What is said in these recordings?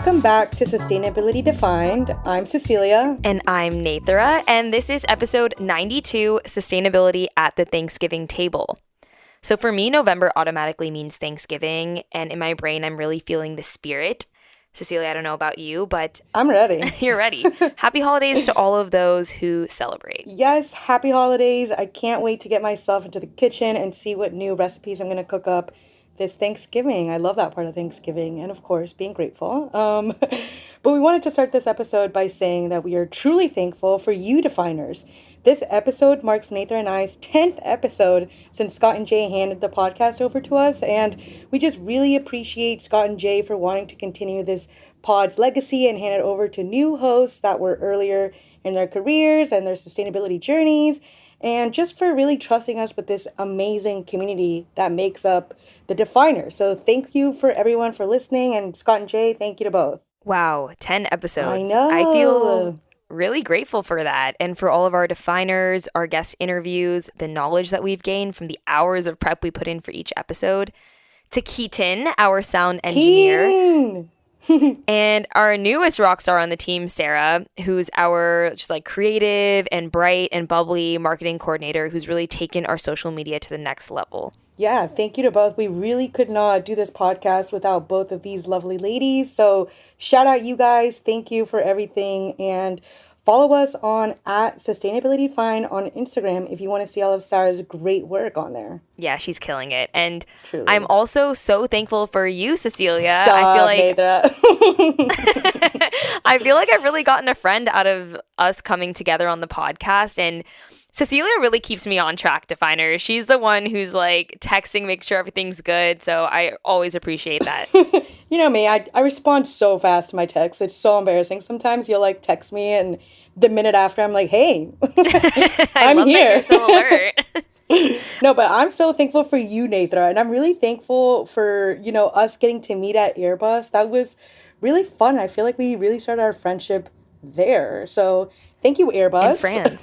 Welcome back to Sustainability Defined. I'm Cecilia. And I'm Nethra, and this is episode 92, Sustainability at the Thanksgiving Table. So for me, November automatically means Thanksgiving, and in my brain, I'm really feeling the spirit. Cecilia, I don't know about you, but I'm ready. You're ready. Happy holidays to all of those who celebrate. Yes, happy holidays. I can't wait to get myself into the kitchen and see what new recipes I'm going to cook up this Thanksgiving. I love that part of Thanksgiving, and of course, being grateful. But we wanted to start this episode by saying that we are truly thankful for you definers. This episode marks Nethra and I's 10th episode since Scott and Jay handed the podcast over to us, and we just really appreciate Scott and Jay for wanting to continue this pod's legacy and hand it over to new hosts that were earlier in their careers and their sustainability journeys, and just for really trusting us with this amazing community that makes up the Definer. So thank you for everyone for listening, and Scott and Jay, thank you to both. Wow, 10 episodes. I know. I feel really grateful for that, and for all of our definers, our guest interviews, the knowledge that we've gained from the hours of prep we put in for each episode. To Keaton, our sound engineer. And our newest rock star on the team, Sarah, who's our just like creative and bright and bubbly marketing coordinator who's really taken our social media to the next level. Yeah, thank you to both. We really could not do this podcast without both of these lovely ladies. So shout out you guys. Thank you for everything. And follow us on @SustainabilityFine on Instagram if you want to see all of Sarah's great work on there. Yeah, she's killing it. And Truly. I'm also so thankful for you, Cecilia. Stop, I feel like Nethra. I feel like I've really gotten a friend out of us coming together on the podcast, and Cecilia really keeps me on track, Definer. She's the one who's like texting, make sure everything's good. So I always appreciate that. You know me, I respond so fast to my texts. It's so embarrassing. Sometimes you'll like text me and the minute after I'm like, hey, I'm love here. That you're so alert. No, but I'm so thankful for you, Nethra. And I'm really thankful for, us getting to meet at Airbus. That was really fun. I feel like we really started our friendship there. So thank you, Airbus. In France.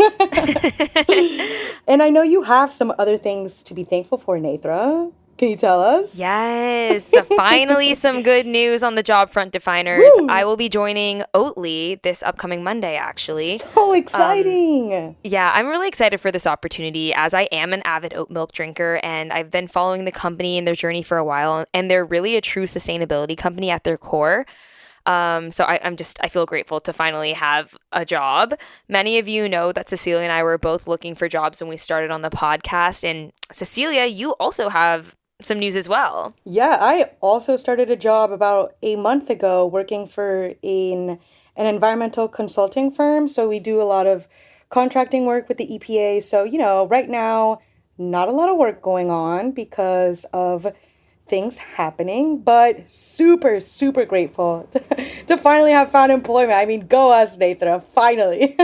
And I know you have some other things to be thankful for, Nethra. Can you tell us? Yes. Finally, some good news on the job front, Definers. Woo! I will be joining Oatly this upcoming Monday, actually. So exciting. Yeah, I'm really excited for this opportunity as I am an avid oat milk drinker, and I've been following the company and their journey for a while, and they're really a true sustainability company at their core. So I feel grateful to finally have a job. Many of you know that Cecilia and I were both looking for jobs when we started on the podcast. And Cecilia, you also have some news as well. Yeah, I also started a job about a month ago working for an environmental consulting firm. So we do a lot of contracting work with the EPA. So, right now, not a lot of work going on because of things happening, but super, super grateful to finally have found employment. I mean, go us, Nethra, finally.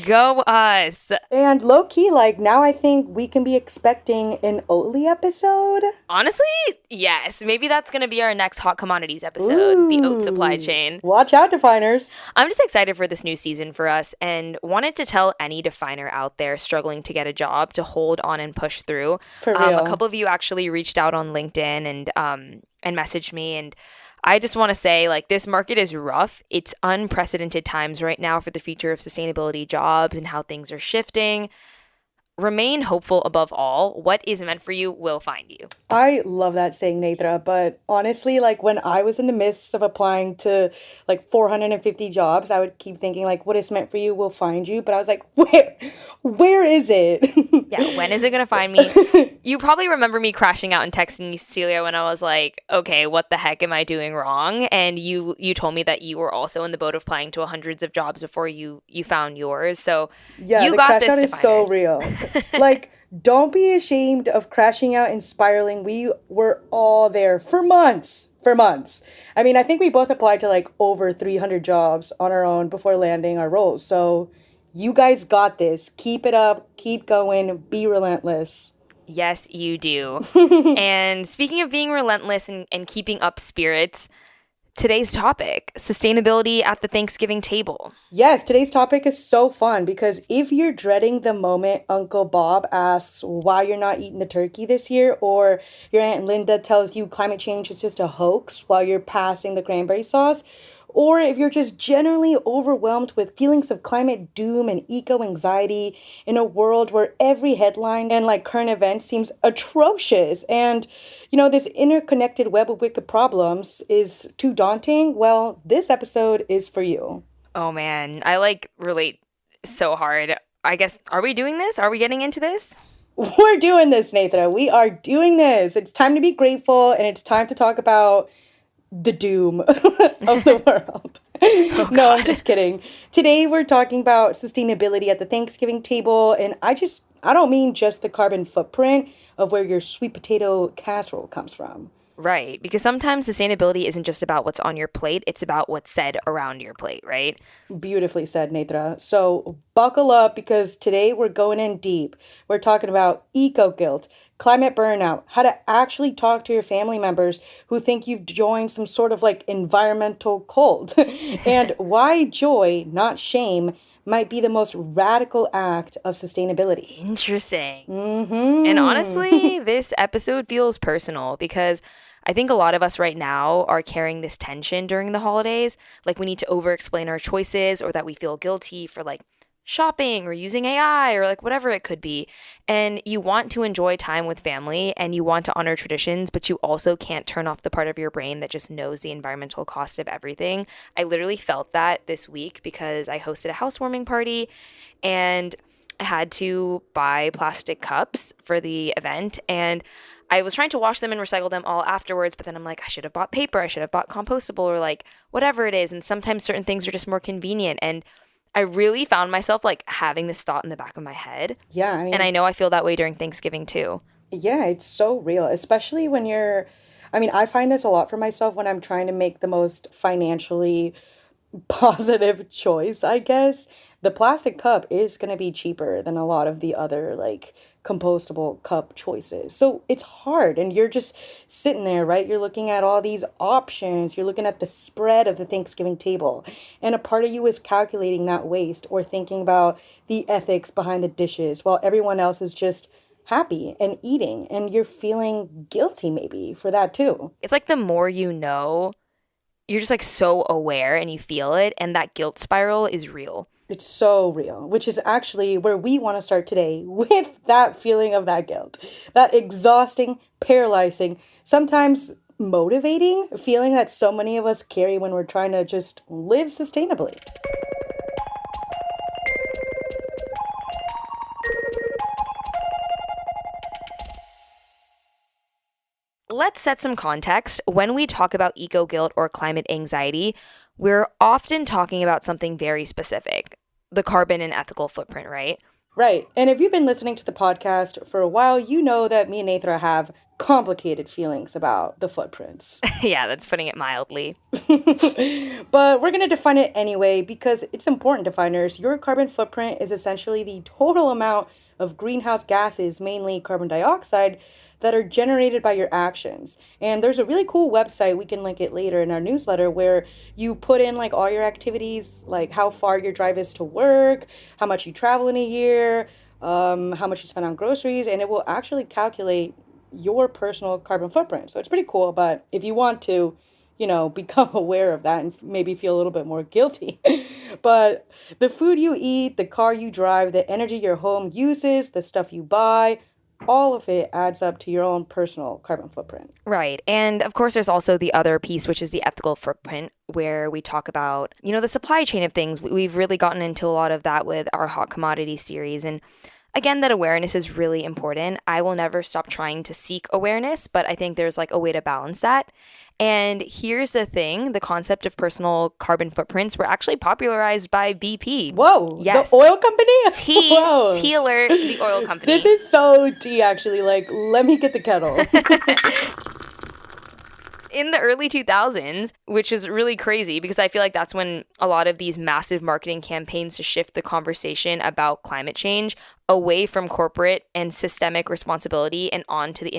Go us. And low-key, now I think we can be expecting an Oatly episode. Honestly, yes. Maybe that's going to be our next hot commodities episode, the oat supply chain. Watch out, Definers. I'm just excited for this new season for us and wanted to tell any Definer out there struggling to get a job to hold on and push through. For real. A couple of you actually reached out on LinkedIn and messaged me, and I just want to say, this market is rough. It's unprecedented times right now for the future of sustainability jobs and how things are shifting. Remain hopeful above all. What is meant for you will find you. I love that saying, Nethra, but honestly, when I was in the midst of applying to 450 jobs, I would keep thinking what is meant for you will find you. But I was like, where is it? Yeah, when is it going to find me? You probably remember me crashing out and texting you, Cecilia, when I was like, okay, what the heck am I doing wrong? And you told me that you were also in the boat of applying to hundreds of jobs before you found yours. So yeah, you the got crash this, out is so Definers. real. Don't be ashamed of crashing out and spiraling. We were all there for months. I mean, I think we both applied to over 300 jobs on our own before landing our roles. So you guys got this. Keep it up. Keep going. Be relentless. Yes, you do. And speaking of being relentless and keeping up spirits, today's topic, sustainability at the Thanksgiving table. Yes, today's topic is so fun because if you're dreading the moment Uncle Bob asks why you're not eating the turkey this year, or your Aunt Linda tells you climate change is just a hoax while you're passing the cranberry sauce, or if you're just generally overwhelmed with feelings of climate doom and eco anxiety in a world where every headline and like current event seems atrocious and this interconnected web of wicked problems is too daunting, well, this episode is for you. Oh man, I like relate so hard. I guess, are we doing this? Are we getting into this? We're doing this, Nethra. We are doing this. It's time to be grateful and it's time to talk about the doom of the world. Oh No, I'm God. just kidding. Today we're talking about sustainability at the Thanksgiving table, and I don't mean just the carbon footprint of where your sweet potato casserole comes from. Right, because sometimes sustainability isn't just about what's on your plate, it's about what's said around your plate, right? Beautifully said, Netra. So buckle up because today we're going in deep. We're talking about eco guilt, climate burnout, how to actually talk to your family members who think you've joined some sort of like environmental cult, and why joy, not shame, might be the most radical act of sustainability. Interesting. And Mm-hmm. honestly, this episode feels personal because I think a lot of us right now are carrying this tension during the holidays. Like we need to over explain our choices or that we feel guilty for like shopping or using AI or like whatever it could be. And you want to enjoy time with family and you want to honor traditions, but you also can't turn off the part of your brain that just knows the environmental cost of everything. I literally felt that this week because I hosted a housewarming party and I had to buy plastic cups for the event and I was trying to wash them and recycle them all afterwards, but then I'm like, I should have bought paper, I should have bought compostable or like whatever it is. And sometimes certain things are just more convenient. And I really found myself like having this thought in the back of my head. Yeah, I And I mean, know I feel that way during Thanksgiving too. yeah, it's so real, especially when I find this a lot for myself when I'm trying to make the most financially positive choice, I guess. The plastic cup is going to be cheaper than a lot of the other like compostable cup choices. So it's hard and you're just sitting there, right? You're looking at all these options. You're looking at the spread of the Thanksgiving table. And a part of you is calculating that waste or thinking about the ethics behind the dishes while everyone else is just happy and eating and you're feeling guilty maybe for that too. It's like the more you know, you're just like so aware and you feel it. And that guilt spiral is real. It's so real, which is actually where we want to start today with that feeling of that guilt, that exhausting, paralyzing, sometimes motivating feeling that so many of us carry when we're trying to just live sustainably. Let's set some context. When we talk about eco guilt or climate anxiety, we're often talking about something very specific, the carbon and ethical footprint, right? Right. And if you've been listening to the podcast for a while, you know that me and Nathra have complicated feelings about the footprints. Yeah, that's putting it mildly. But we're going to define it anyway because it's important, definers. Your carbon footprint is essentially the total amount of greenhouse gases, mainly carbon dioxide, that are generated by your actions. And there's a really cool website, we can link it later in our newsletter, where you put in like all your activities, like how far your drive is to work, how much you travel in a year, how much you spend on groceries, and it will actually calculate your personal carbon footprint. So it's pretty cool. But if you want to, become aware of that and maybe feel a little bit more guilty. But the food you eat, the car you drive, the energy your home uses, the stuff you buy, all of it adds up to your own personal carbon footprint. Right. And of course, there's also the other piece, which is the ethical footprint, where we talk about, the supply chain of things. We've really gotten into a lot of that with our hot commodity series. And again, that awareness is really important. I will never stop trying to seek awareness, but I think there's like a way to balance that. And here's the thing, the concept of personal carbon footprints were actually popularized by BP. Whoa, the Yes. oil company? T Whoa. alert, the oil This company. is so tea, actually. Like, let me get the kettle. In the early 2000s, which is really crazy because I feel like that's when a lot of these massive marketing campaigns to shift the conversation about climate change away from corporate and systemic responsibility and onto the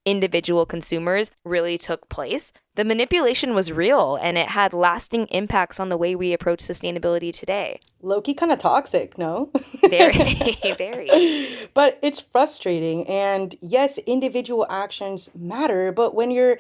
individual consumers really took place. The manipulation was real and it had lasting impacts on the way we approach sustainability today. Low-key kind of toxic, no? Very, very. But it's frustrating. And yes, individual actions matter. But when you're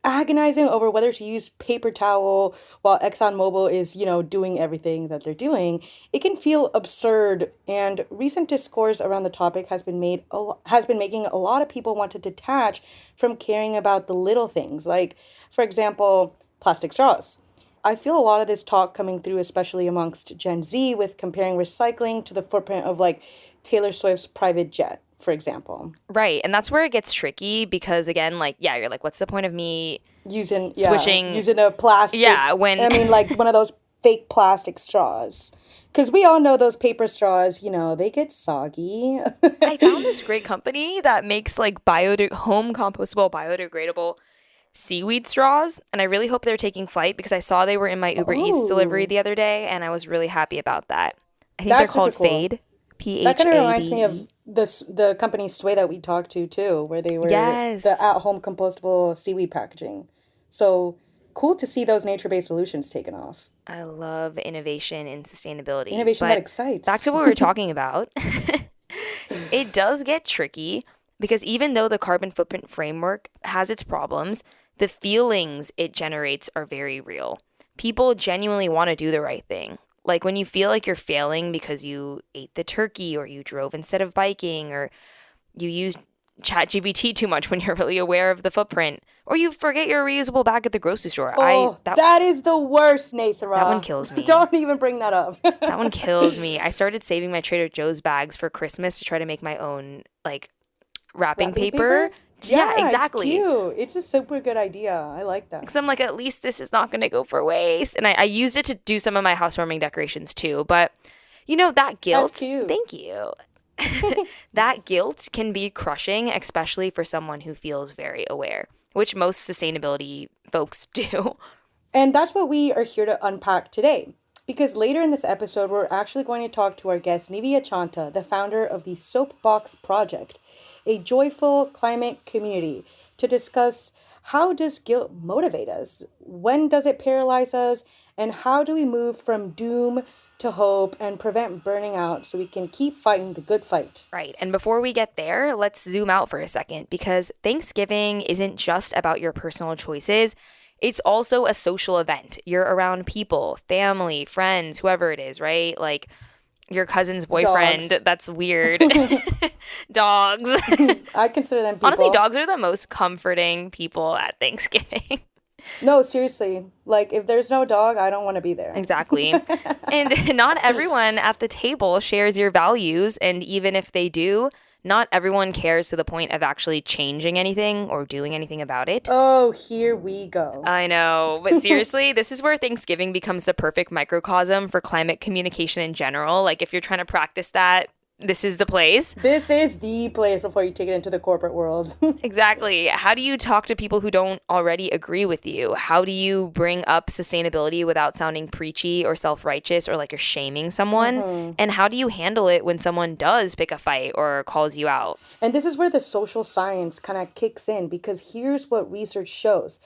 agonizing over whether to use paper towel while ExxonMobil is, doing everything that they're doing, it can feel absurd. And recent discourse around the topic has been making a lot of people want to detach from caring about the little things, like, for example, plastic straws. I feel a lot of this talk coming through, especially amongst Gen Z, with comparing recycling to the footprint of like Taylor Swift's private jet, for example. Right. And that's where it gets tricky because, again, like, yeah, you're like, what's the point of me Using switching? a plastic, Yeah, when I mean, like one of those fake plastic straws. Because we all know those paper straws, they get soggy. I found this great company that makes like home compostable, biodegradable seaweed straws. And I really hope they're taking flight because I saw they were in my Uber Eats delivery Oh, the other day and I was really happy about that. I think they're that's super called cool. Fade, P That H kind of A reminds D me of E. the company Sway that we talked to too, where they were the Yes. at-home compostable seaweed packaging. So cool to see those nature-based solutions taken off. I love innovation and sustainability. Innovation that But back excites. to what we were talking about, it does get tricky because even though the carbon footprint framework has its problems, the feelings it generates are very real. People genuinely want to do the right thing. Like when you feel like you're failing because you ate the turkey or you drove instead of biking or you use ChatGPT too much when you're really aware of the footprint or you forget your reusable bag at the grocery store. I Oh, that is the worst, that one Nethra. kills me. Don't even bring that up. That one kills me. I started saving my Trader Joe's bags for Christmas to try to make my own like wrapping Wrapping paper. paper? Yeah, Yeah, it's exactly. cute. It's a super good idea. I like that. Because I'm like, at least this is not going to go for waste. And I used it to do some of my housewarming decorations too. But that That's guilt, cute. thank you. That guilt can be crushing, especially for someone who feels very aware, which most sustainability folks do. And that's what we are here to unpack today. Because later in this episode, we're actually going to talk to our guest, Nivi Achanta, the founder of the Soapbox Project, a joyful climate community, to discuss how does guilt motivate us? When does it paralyze us? And how do we move from doom to hope and prevent burning out so we can keep fighting the good fight? Right. And before we get there, let's zoom out for a second because Thanksgiving isn't just about your personal choices. It's also a social event. You're around people, family, friends, whoever it is, right? Like your cousin's boyfriend. Dogs. That's weird. Dogs. I consider them Honestly, people. dogs are the most comforting people at Thanksgiving. No, seriously. Like, if there's no dog, I don't want to be there. Exactly. And not everyone at the table shares your values. And even if they do, not everyone cares to the point of actually changing anything or doing anything about it. Oh, here we go. I know. But seriously, this is where Thanksgiving becomes the perfect microcosm for climate communication in general. Like, if you're trying to practice that, this is the place. This is the place before you take it into the corporate world. Exactly. How do you talk to people who don't already agree with you? How do you bring up sustainability without sounding preachy or self righteous or like you're shaming someone? And how do you handle it when someone does pick a fight or calls you out? And this is where the social science kind of kicks in because here's what research shows.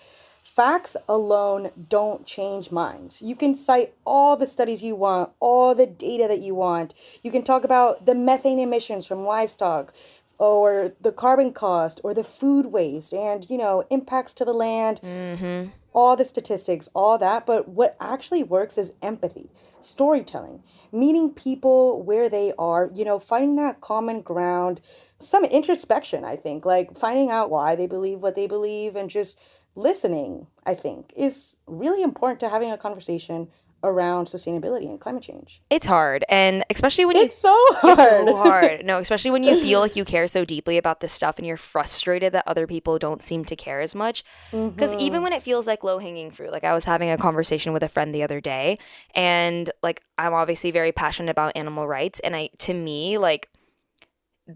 Facts alone don't change minds. You can cite all the studies you want, all the data that you want. You can talk about the methane emissions from livestock or the carbon cost or the food waste and, impacts to the land, all the statistics, all that. But what actually works is empathy, storytelling, meeting people where they are, finding that common ground, some introspection, I think, like finding out why they believe what they believe and just listening, I think, is really important to having a conversation around sustainability and climate change. It's hard. And especially when you It's so It's hard. so hard. No, especially when you feel like you care so deeply about this stuff and you're frustrated that other people don't seem to care as much. Because even when it feels like low hanging fruit, like I was having a conversation with a friend the other day, and like I'm obviously very passionate about animal rights. And to me, like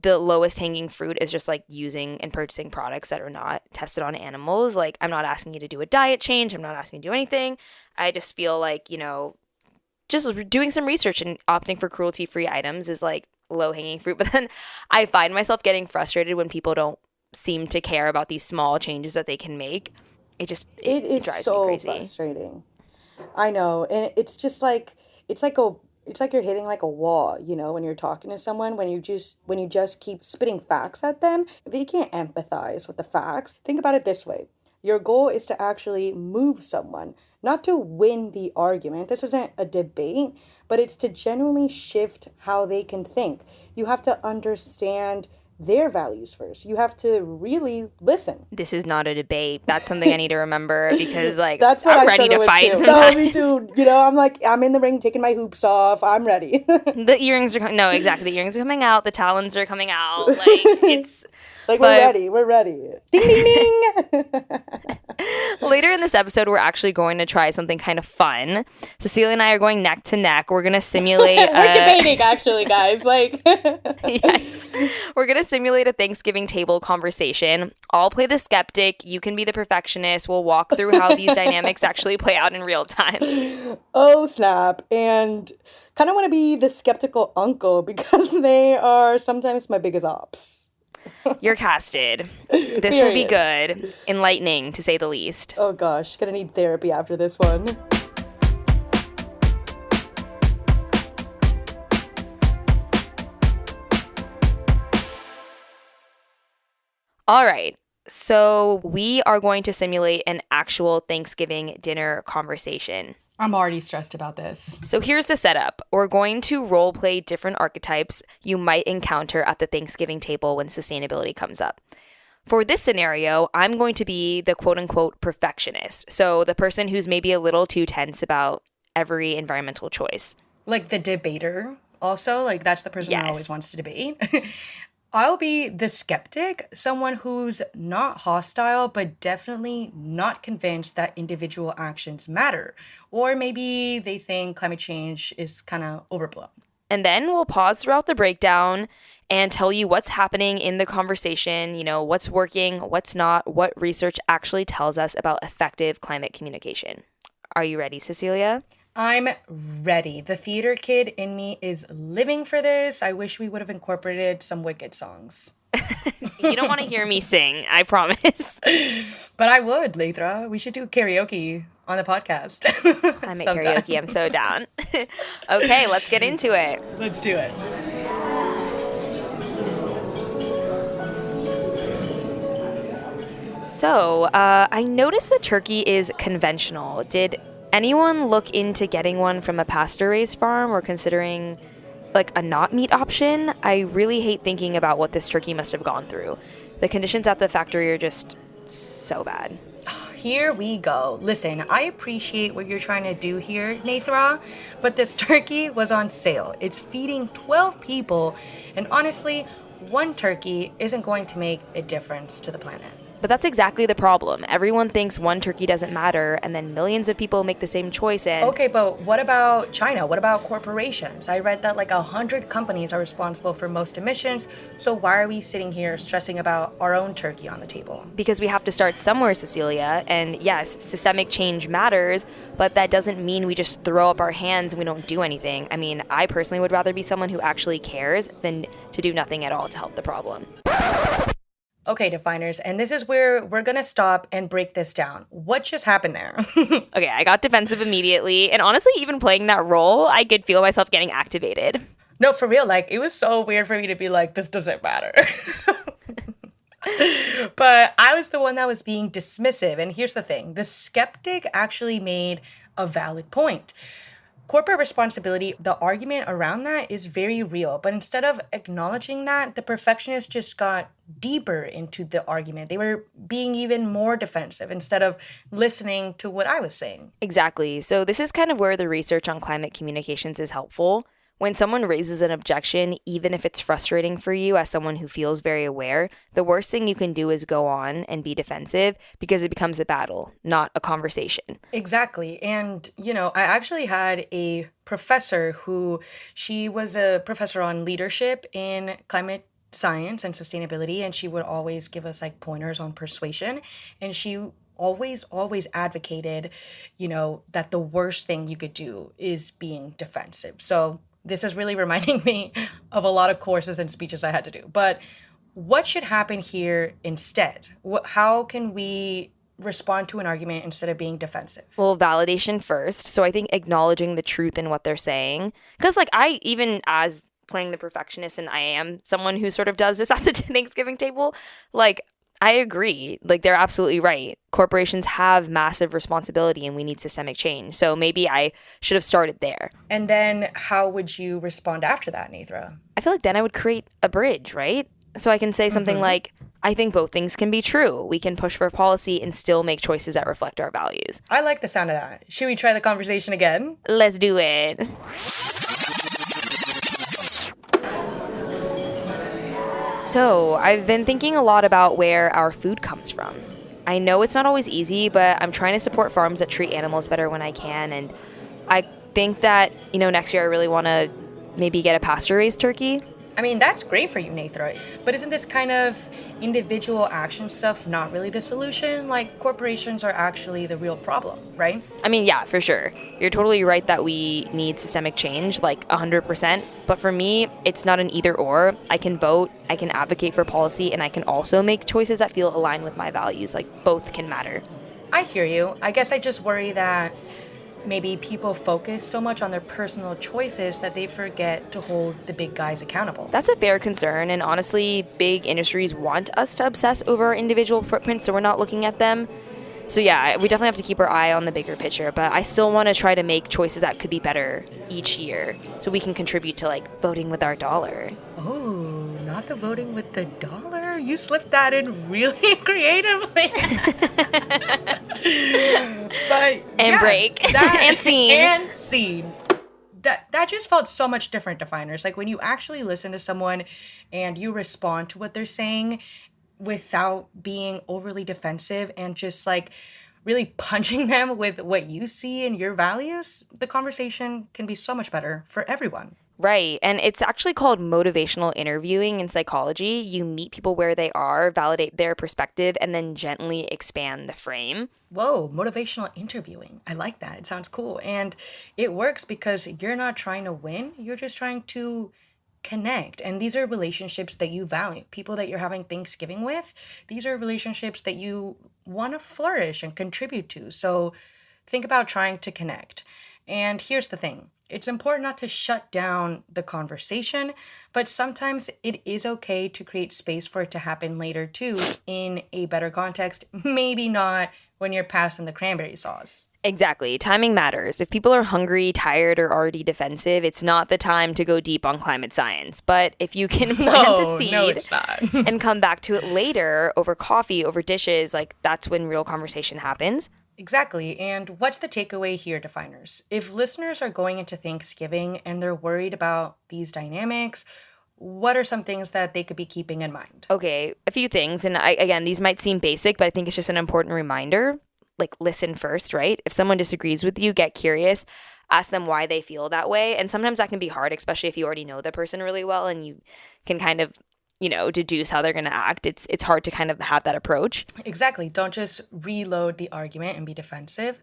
the lowest hanging fruit is just like using and purchasing products that are not tested on animals. Like I'm not asking you to do a diet change, I'm not asking you to do anything. I just feel like, just doing some research and opting for cruelty free items is like low hanging fruit. But then I find myself getting frustrated when people don't seem to care about these small changes that they can make. It It is drives me so crazy. frustrating. I know. And it's just like it's like you're hitting like a wall, when you're talking to someone, when you just keep spitting facts at them, they can't empathize with the facts. Think about it this way. Your goal is to actually move someone, not to win the argument. This isn't a debate, but it's to genuinely shift how they can think. You have to understand their values first. You have to really listen. This is not a debate. That's something I need to remember because, like, That's what I'm I ready to struggle with fight too. sometimes. No, me too. You know, I'm like, I'm in the ring taking my hoops off. I'm ready. The earrings are no, exactly. The earrings are coming out. The talons are coming out. Like, it's Like, but we're ready. We're ready. Ding, ding, ding. later in this episode, we're actually going to try something kind of fun. Cecilia and I are going neck to neck. We're going to simulate. We're debating, actually, guys. Like, Yes. We're going to simulate a Thanksgiving table conversation. I'll play the skeptic. You can be the perfectionist. We'll walk through how these dynamics actually play out in real time. oh, snap. And kind of want to be the skeptical uncle because they are sometimes my biggest ops. You're casted. This will be Period. good. Enlightening, to say the least. Oh, gosh. Gonna need therapy after this one. All right. So we are going to simulate an actual Thanksgiving dinner conversation. I'm already stressed about this. So here's the setup. We're going to role play different archetypes you might encounter at the Thanksgiving table when sustainability comes up. For this scenario, I'm going to be the quote unquote perfectionist. So the person who's maybe a little too tense about every environmental choice. Like the debater, also. Like, that's the person that Yes. always wants to debate. I'll be the skeptic, someone who's not hostile, but definitely not convinced that individual actions matter. Or maybe they think climate change is kind of overblown. And then we'll pause throughout the breakdown and tell you what's happening in the conversation, what's working, what's not, what research actually tells us about effective climate communication. Are you ready, Cecilia? I'm ready. The theater kid in me is living for this. I wish we would have incorporated some Wicked songs. You don't want to hear me sing, I promise. But I would, Nethra. We should do karaoke on the podcast. Climate sometime. karaoke, I'm so down. Okay, let's get into it. Let's do it. So, I noticed the turkey is conventional. Did anyone look into getting one from a pasture-raised farm or considering like a not meat option? I really hate thinking about what this turkey must have gone through. The conditions at the factory are just so bad. Here we go. Listen, I appreciate what you're trying to do here, Nethra, but this turkey was on sale. It's feeding 12 people, and honestly, one turkey isn't going to make a difference to the planet. But that's exactly the problem. Everyone thinks one turkey doesn't matter, and then millions of people make the same choice and... Okay, but what about China? What about corporations? I read that like 100 companies are responsible for most emissions, so why are we sitting here stressing about our own turkey on the table? Because we have to start somewhere, Cecilia. And yes, systemic change matters, but that doesn't mean we just throw up our hands and we don't do anything. I mean, I personally would rather be someone who actually cares than to do nothing at all to help the problem. Okay, definers, and this is where we're gonna stop and break this down. What just happened there? Okay, I got defensive immediately. And honestly, even playing that role, I could feel myself getting activated. No, for real, like, it was so weird for me to be like, this doesn't matter. But I was the one that was being dismissive, and here's the thing. The skeptic actually made a valid point. Corporate responsibility, the argument around that is very real. But instead of acknowledging that, the perfectionists just got deeper into the argument. They were being even more defensive instead of listening to what I was saying. Exactly. So this is kind of where the research on climate communications is helpful. When someone raises an objection, even if it's frustrating for you as someone who feels very aware, the worst thing you can do is go on and be defensive because it becomes a battle, not a conversation. Exactly. And, I actually had a professor she was a professor on leadership in climate science and sustainability, and she would always give us like pointers on persuasion. And she always advocated, that the worst thing you could do is being defensive. So this is really reminding me of a lot of courses and speeches I had to do. But what should happen here instead? How can we respond to an argument instead of being defensive? Well, validation first. So I think acknowledging the truth in what they're saying. Because I, even as playing the perfectionist, and I am someone who sort of does this at the Thanksgiving table, like, I agree. Like, they're absolutely right. Corporations have massive responsibility and we need systemic change. So maybe I should have started there. And then how would you respond after that, Nethra? I feel like then I would create a bridge, right? So I can say something like, I think both things can be true. We can push for policy and still make choices that reflect our values. I like the sound of that. Should we try the conversation again? Let's do it. So, I've been thinking a lot about where our food comes from. I know it's not always easy, but I'm trying to support farms that treat animals better when I can. And I think that, next year I really want to maybe get a pasture-raised turkey. I mean, that's great for you, Nethra. But isn't this kind of individual action stuff not really the solution? Like, corporations are actually the real problem, right? I mean, yeah, for sure. You're totally right that we need systemic change, like 100%. But for me, it's not an either or. I can vote, I can advocate for policy, and I can also make choices that feel aligned with my values. Like, both can matter. I hear you. I guess I just worry that maybe people focus so much on their personal choices that they forget to hold the big guys accountable. That's a fair concern, and honestly, big industries want us to obsess over our individual footprints, so we're not looking at them. So yeah, we definitely have to keep our eye on the bigger picture, but I still want to try to make choices that could be better each year so we can contribute to, like, voting with our dollar. Oh, not the voting with the dollar? You slipped that in really creatively. But And break. And scene. And scene. That just felt so much different, definers. Like, when you actually listen to someone and you respond to what they're saying without being overly defensive and just, like, really punching them with what you see and your values, the conversation can be so much better for everyone. Right. And it's actually called motivational interviewing in psychology. You meet people where they are, validate their perspective, and then gently expand the frame. Whoa, motivational interviewing. I like that. It sounds cool. And it works because you're not trying to win, you're just trying to connect. And these are relationships that you value. People that you're having Thanksgiving with, these are relationships that you want to flourish and contribute to. So think about trying to connect. And here's the thing. It's important not to shut down the conversation, but sometimes it is okay to create space for it to happen later too, in a better context. Maybe not when you're passing the cranberry sauce. Exactly. Timing matters. If people are hungry, tired, or already defensive, it's not the time to go deep on climate science. But if you can plant a seed it's not. and come back to it later over coffee, over dishes, like, that's when real conversation happens. Exactly. And what's the takeaway here, definers? If listeners are going into Thanksgiving and they're worried about these dynamics, what are some things that they could be keeping in mind? Okay, a few things. And again, these might seem basic, but I think it's just an important reminder. Like, listen first, right? If someone disagrees with you, get curious, ask them why they feel that way. And sometimes that can be hard, especially if you already know the person really well and you can kind of, deduce how they're going to act. It's hard to kind of have that approach. Exactly. Don't just reload the argument and be defensive.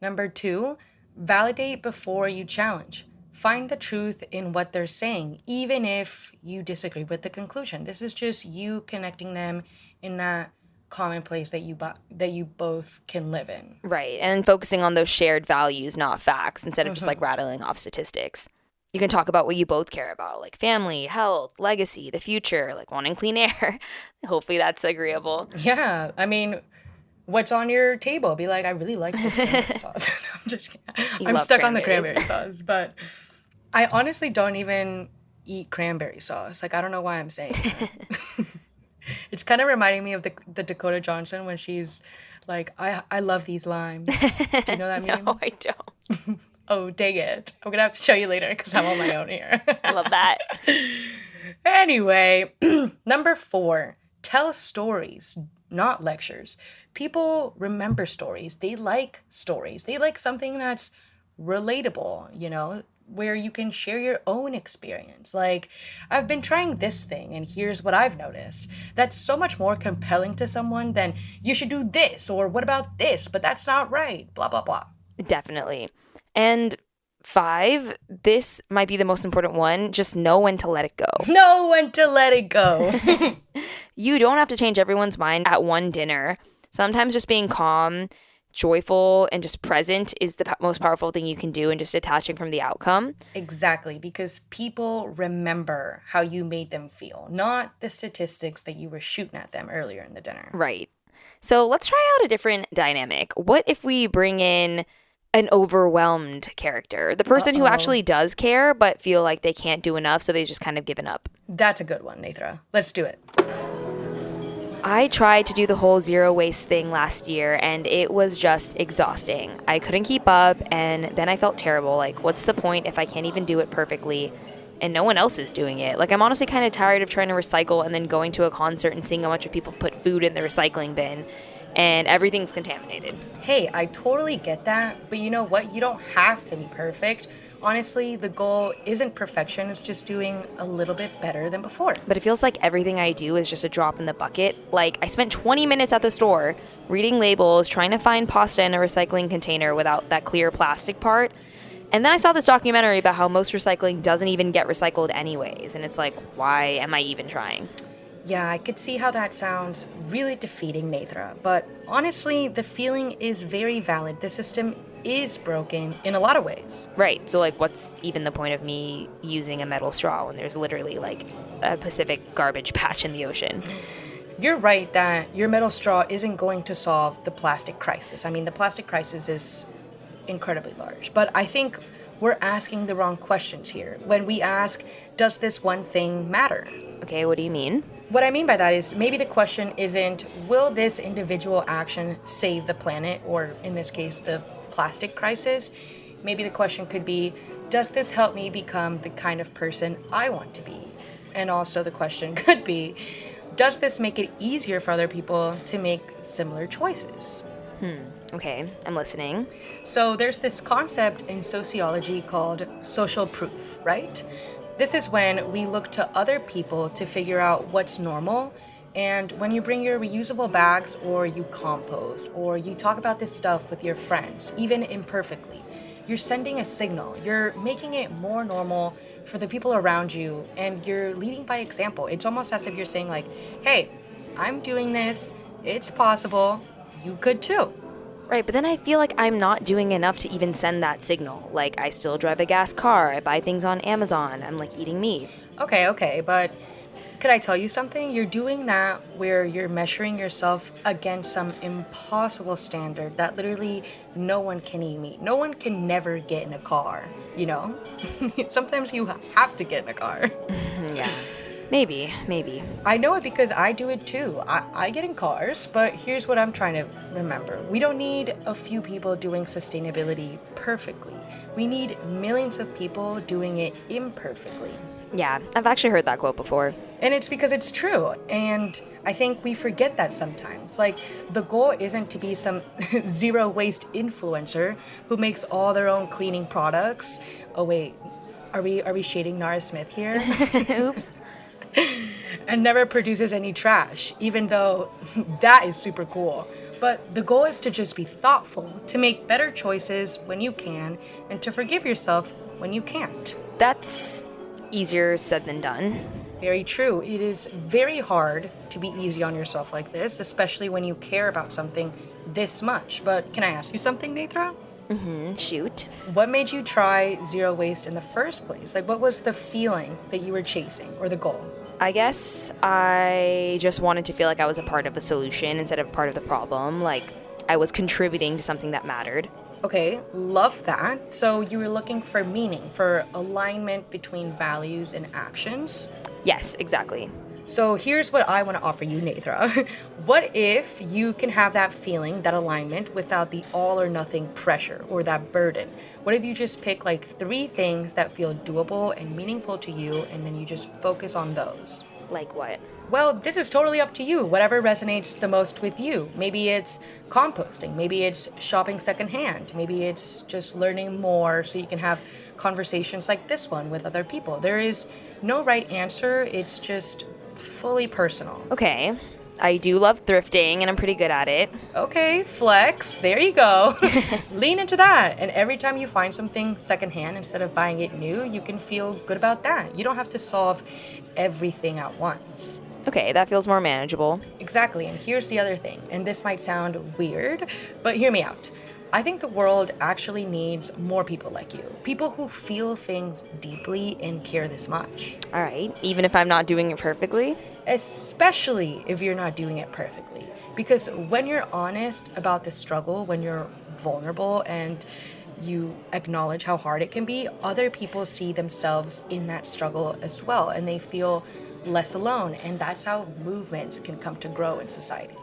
Number 2, validate before you challenge. Find the truth in what they're saying, even if you disagree with the conclusion. This is just you connecting them in that common place that you both can live in. Right. And focusing on those shared values, not facts, instead of just like rattling off statistics. You can talk about what you both care about, like family, health, legacy, the future, like wanting clean air. Hopefully that's agreeable. Yeah. I mean, what's on your table? Be like, I really like this cranberry sauce. I'm just kidding. I'm stuck on the cranberry sauce, but I honestly don't even eat cranberry sauce. Like, I don't know why I'm saying that. It's kind of reminding me of the Dakota Johnson when she's like, I love these limes. Do you know that meme? No, I don't. Oh, dang it. I'm going to have to show you later because I'm on my own here. I love that. Anyway, number 4, tell stories, not lectures. People remember stories. They like stories. They like something that's relatable, where you can share your own experience. Like, I've been trying this thing and here's what I've noticed. That's so much more compelling to someone than you should do this or what about this, but that's not right, blah, blah, blah. Definitely. And 5, this might be the most important one, just know when to let it go. Know when to let it go. You don't have to change everyone's mind at one dinner. Sometimes just being calm, joyful and just present is the most powerful thing you can do, and just detaching from the outcome. Exactly, because people remember how you made them feel, not the statistics that you were shooting at them earlier in the dinner. Right. So let's try out a different dynamic. What if we bring in an overwhelmed character? The person who actually does care but feel like they can't do enough, so they just kind of given up. That's a good one, Nethra. Let's do it. I tried to do the whole zero waste thing last year, and it was just exhausting. I couldn't keep up, and then I felt terrible. Like, what's the point if I can't even do it perfectly and no one else is doing it? Like, I'm honestly kind of tired of trying to recycle and then going to a concert and seeing a bunch of people put food in the recycling bin and everything's contaminated. Hey, I totally get that, but you know what? You don't have to be perfect. Honestly, the goal isn't perfection, it's just doing a little bit better than before. But it feels like everything I do is just a drop in the bucket. Like, I spent 20 minutes at the store reading labels, trying to find pasta in a recycling container without that clear plastic part. And then I saw this documentary about how most recycling doesn't even get recycled anyways. And it's like, why am I even trying? Yeah, I could see how that sounds really defeating, Nethra. But honestly, the feeling is very valid. The system is broken in a lot of ways. Right. So, like, what's even the point of me using a metal straw when there's literally, like, a Pacific garbage patch in the ocean? You're right that your metal straw isn't going to solve the plastic crisis. I mean, the plastic crisis is incredibly large. But I think we're asking the wrong questions here when we ask, does this one thing matter? Okay, what do you mean? What I mean by that is maybe the question isn't, will this individual action save the planet, or in this case, the plastic crisis? Maybe the question could be, does this help me become the kind of person I want to be? And also the question could be, does this make it easier for other people to make similar choices? Okay, I'm listening. So there's this concept in sociology called social proof, right? This is when we look to other people to figure out what's normal. And when you bring your reusable bags, or you compost, or you talk about this stuff with your friends, even imperfectly, you're sending a signal. You're making it more normal for the people around you, and you're leading by example. It's almost as if you're saying like, hey, I'm doing this, it's possible, you could too. Right, but then I feel like I'm not doing enough to even send that signal. Like, I still drive a gas car, I buy things on Amazon, I'm like eating meat. Okay, but could I tell you something? You're doing that where you're measuring yourself against some impossible standard that literally no one can even meet. No one can never get in a car, you know? Sometimes you have to get in a car. Yeah. Maybe. I know it because I do it too. I get in cars, but here's what I'm trying to remember. We don't need a few people doing sustainability perfectly. We need millions of people doing it imperfectly. Yeah, I've actually heard that quote before. And it's because it's true. And I think we forget that sometimes. Like, the goal isn't to be some zero waste influencer who makes all their own cleaning products. Oh wait, are we shading Nara Smith here? Oops. And never produces any trash, even though that is super cool. But the goal is to just be thoughtful, to make better choices when you can, and to forgive yourself when you can't. That's easier said than done. Very true. It is very hard to be easy on yourself like this, especially when you care about something this much. But can I ask you something, Nethra? Shoot. What made you try zero waste in the first place? Like, what was the feeling that you were chasing, or the goal? I guess I just wanted to feel like I was a part of the solution instead of part of the problem. Like, I was contributing to something that mattered. Okay, love that. So you were looking for meaning, for alignment between values and actions. Yes, exactly. So here's what I want to offer you, Nethra. What if you can have that feeling, that alignment, without the all or nothing pressure or that burden? What if you just pick like 3 things that feel doable and meaningful to you, and then you just focus on those? Like what? Well, this is totally up to you, whatever resonates the most with you. Maybe it's composting, maybe it's shopping secondhand, maybe it's just learning more so you can have conversations like this one with other people. There is no right answer, it's just fully personal. Okay. I do love thrifting, and I'm pretty good at it. Okay, flex, there you go. Lean into that, and every time you find something secondhand instead of buying it new, you can feel good about that. You don't have to solve everything at once. Okay, that feels more manageable. Exactly, and here's the other thing, and this might sound weird, but hear me out. I think the world actually needs more people like you. People who feel things deeply and care this much. All right, even if I'm not doing it perfectly. Especially if you're not doing it perfectly. Because when you're honest about the struggle, when you're vulnerable and you acknowledge how hard it can be, other people see themselves in that struggle as well, and they feel less alone. And that's how movements can come to grow in society.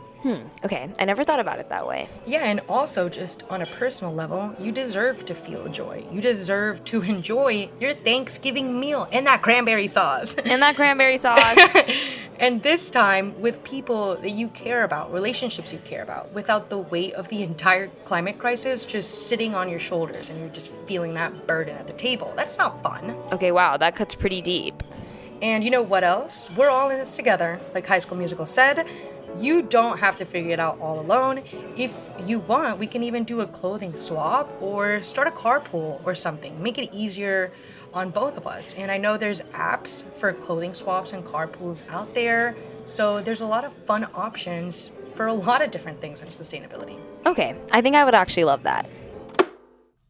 Okay, I never thought about it that way. Yeah, and also just on a personal level, you deserve to feel joy. You deserve to enjoy your Thanksgiving meal and that cranberry sauce. And that cranberry sauce. And this time with people that you care about, relationships you care about, without the weight of the entire climate crisis just sitting on your shoulders and you're just feeling that burden at the table. That's not fun. Okay, wow, that cuts pretty deep. And you know what else? We're all in this together. Like High School Musical said, you don't have to figure it out all alone. If you want, we can even do a clothing swap or start a carpool or something. Make it easier on both of us. And I know there's apps for clothing swaps and carpools out there. So there's a lot of fun options for a lot of different things in sustainability. Okay, I think I would actually love that.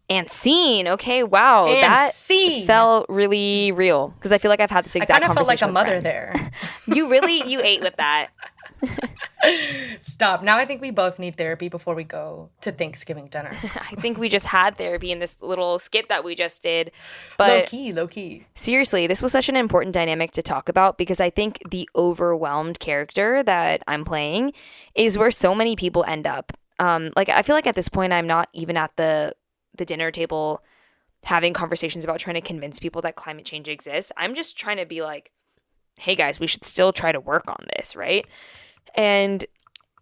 And scene. Okay, wow. And that scene. felt really real because I feel like I've had this I exact kind of felt like a conversation with mother friends. there. You ate with that. Stop. Now I think we both need therapy before we go to Thanksgiving dinner. I think we just had therapy in this little skit that we just did. But Low key. seriously, this was such an important dynamic to talk about because I think the overwhelmed character that I'm playing is where so many people end up. Like I feel like at this point I'm not even at the dinner table having conversations about trying to convince people that climate change exists. I'm just trying to be like, hey guys, we should still try to work on this, right? And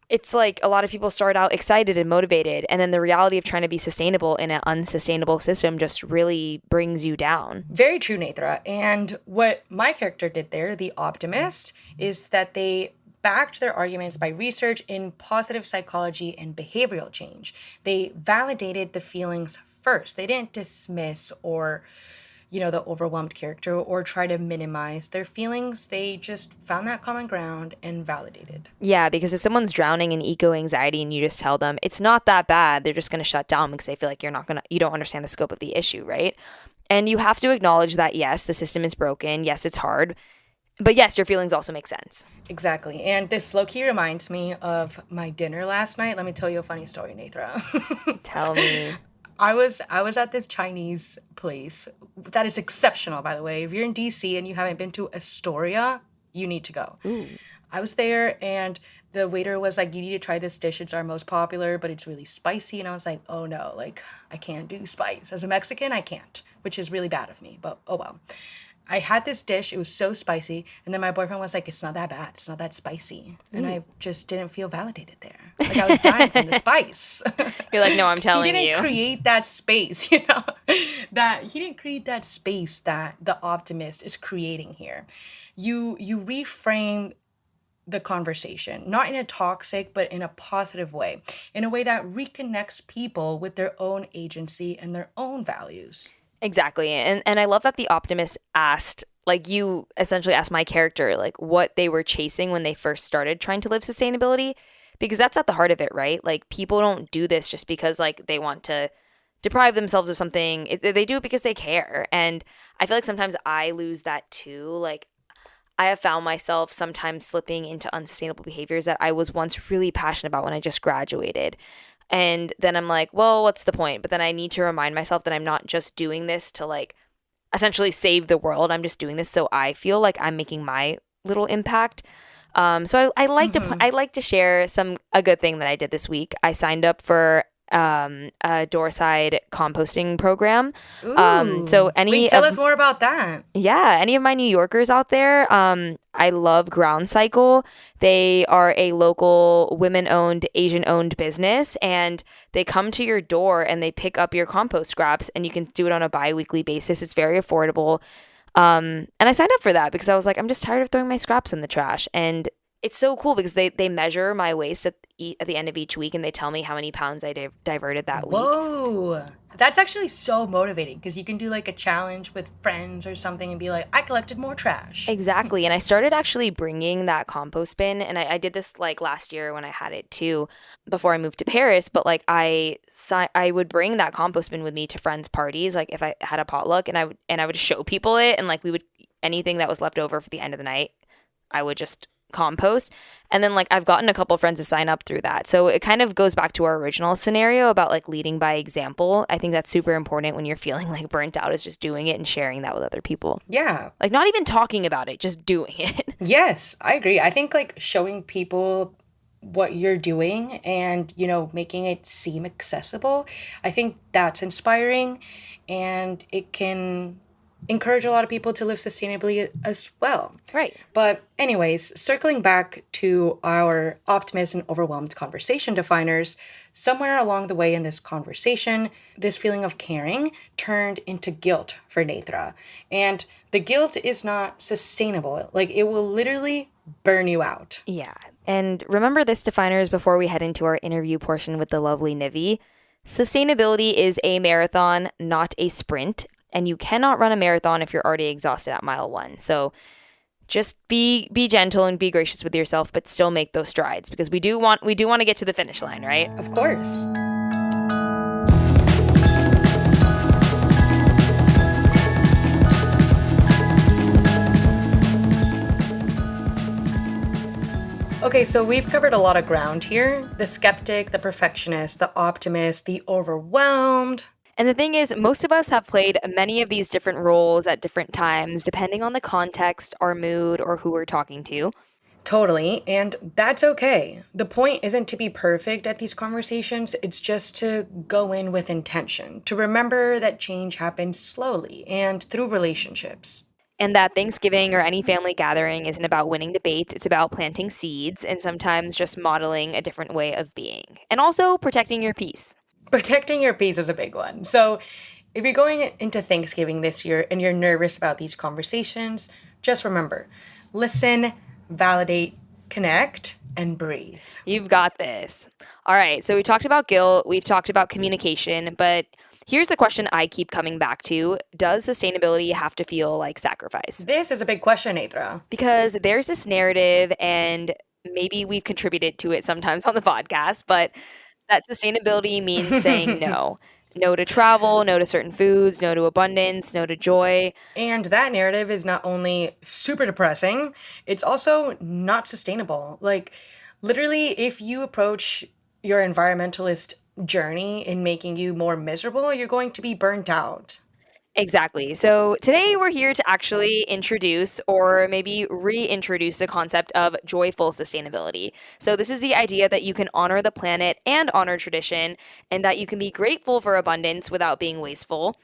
it's like a lot of people start out excited and motivated, and then the reality of trying to be sustainable in an unsustainable system just really brings you down. Very true, Nethra. And what my character did there, the optimist, is that they backed their arguments by research in positive psychology and behavioral change. They validated the feelings first. They didn't dismiss or the overwhelmed character or try to minimize their feelings. They just found that common ground and validated. Yeah, because if someone's drowning in eco-anxiety and you just tell them it's not that bad, they're just going to shut down because they feel like you don't understand the scope of the issue, right? And you have to acknowledge that, yes, the system is broken. Yes, it's hard. But yes, your feelings also make sense. Exactly. And this low-key reminds me of my dinner last night. Let me tell you a funny story, Nethra. Tell me. I was at this Chinese place that is exceptional, by the way. If you're in DC and you haven't been to Astoria, you need to go. Ooh. I was there and the waiter was like, you need to try this dish. It's our most popular, but it's really spicy. And I was like, oh no, like I can't do spice. As a Mexican, I can't, which is really bad of me, but oh well. I had this dish. It was so spicy. And then my boyfriend was like, it's not that bad. It's not that spicy. And I just didn't feel validated there. Like I was dying from the spice. You're like, no, I'm telling you. He didn't create that space, that he didn't create that space that the optimist is creating here. You reframe the conversation, not in a toxic, but in a positive way, in a way that reconnects people with their own agency and their own values. Exactly. And I love that the optimist asked, like you essentially asked my character, like what they were chasing when they first started trying to live sustainability, because that's at the heart of it, right? Like people don't do this just because like they want to deprive themselves of something. They do it because they care. And I feel like sometimes I lose that too. Like I have found myself sometimes slipping into unsustainable behaviors that I was once really passionate about when I just graduated. And then I'm like, well, what's the point? But then I need to remind myself that I'm not just doing this to like essentially save the world. I'm just doing this so I feel like I'm making my little impact. So I like to share a good thing that I did this week. I signed up for a doorside composting program. Ooh, tell us more about that. Yeah, any of my New Yorkers out there, I love Ground Cycle. They are a local women-owned, Asian-owned business, and they come to your door and they pick up your compost scraps, and you can do it on a bi-weekly basis. It's very affordable. And I signed up for that because I was like, I'm just tired of throwing my scraps in the trash. And It's so cool because they measure my waist at the end of each week and they tell me how many pounds I diverted that week. Whoa. That's actually so motivating because you can do like a challenge with friends or something and be like, I collected more trash. Exactly. And I started actually bringing that compost bin. And I did this like last year when I had it too, before I moved to Paris. But like I would bring that compost bin with me to friends' parties, like if I had a potluck, and I would show people it, and like we would anything that was left over for the end of the night, I would just compost. And then like I've gotten a couple friends to sign up through that. So it kind of goes back to our original scenario about like leading by example. I think that's super important when you're feeling like burnt out, is just doing it and sharing that with other people. Yeah. Like not even talking about it, just doing it. Yes, I agree. I think like showing people what you're doing and, making it seem accessible, I think that's inspiring and it can encourage a lot of people to live sustainably as well. Right. But anyways, circling back to our optimist and overwhelmed conversation definers, somewhere along the way in this conversation, this feeling of caring turned into guilt for Nethra. And the guilt is not sustainable. Like it will literally burn you out. Yeah. And remember this, definers, before we head into our interview portion with the lovely Nivi. Sustainability is a marathon, not a sprint. And you cannot run a marathon if you're already exhausted at mile 1. So just be gentle and be gracious with yourself, but still make those strides, because we do want to get to the finish line, right? Of course. Okay, so we've covered a lot of ground here. The skeptic, the perfectionist, the optimist, the overwhelmed. And the thing is, most of us have played many of these different roles at different times, depending on the context, our mood, or who we're talking to. Totally, and that's okay. The point isn't to be perfect at these conversations, it's just to go in with intention, to remember that change happens slowly and through relationships. And that Thanksgiving or any family gathering isn't about winning debates, it's about planting seeds and sometimes just modeling a different way of being. And also protecting your peace. Protecting your peace is a big one. So, if you're going into Thanksgiving this year and you're nervous about these conversations, just remember, listen, validate, connect, and breathe. You've got this. All right, so we talked about guilt, we've talked about communication, but here's the question I keep coming back to. Does sustainability have to feel like sacrifice? This is a big question, Nethra. Because there's this narrative, and maybe we've contributed to it sometimes on the podcast, but that sustainability means saying no. No to travel, no to certain foods, no to abundance, no to joy. And that narrative is not only super depressing, it's also not sustainable. Like, literally, if you approach your environmentalist journey in making you more miserable, you're going to be burnt out. Exactly. So today we're here to actually introduce or maybe reintroduce the concept of joyful sustainability. So this is the idea that you can honor the planet and honor tradition, and that you can be grateful for abundance without being wasteful.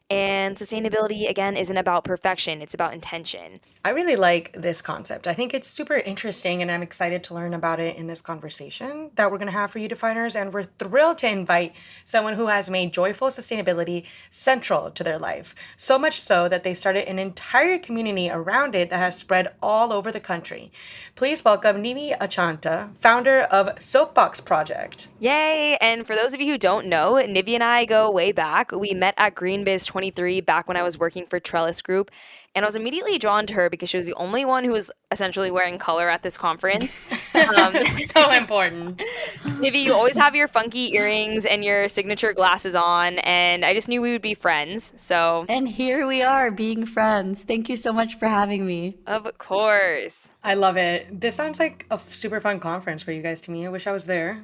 And sustainability, again, isn't about perfection, it's about intention. I really like this concept. I think it's super interesting, and I'm excited to learn about it in this conversation that we're going to have for you definers. And we're thrilled to invite someone who has made joyful sustainability central to their life. So much so that they started an entire community around it that has spread all over the country. Please welcome Nivi Achanta, founder of Soapbox Project. Yay! And for those of you who don't know, Nivi and I go way back. We met at GreenBiz 23 back when I was working for Trellis Group. And I was immediately drawn to her because she was the only one who was essentially wearing color at this conference. So important. Nivi, you always have your funky earrings and your signature glasses on, and I just knew we would be friends. So, And here we are being friends. Thank you so much for having me. of course. I love it. This sounds like a super fun conference for you guys to me. I wish I was there.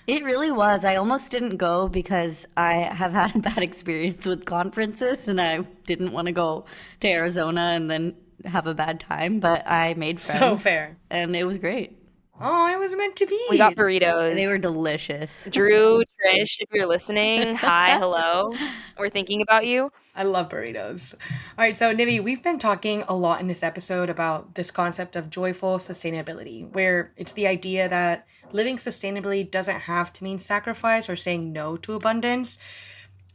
It really was. I almost didn't go because I have had a bad experience with conferences and I didn't want to go to Arizona and then have a bad time, but I made friends. So fair. And it was great. Oh, it was meant to be. We got burritos. They were delicious. Drew, Trish, if you're listening, hi, hello. We're thinking about you. I love burritos. All right, so Nivi, we've been talking a lot in this episode about this concept of joyful sustainability, where it's the idea that living sustainably doesn't have to mean sacrifice or saying no to abundance.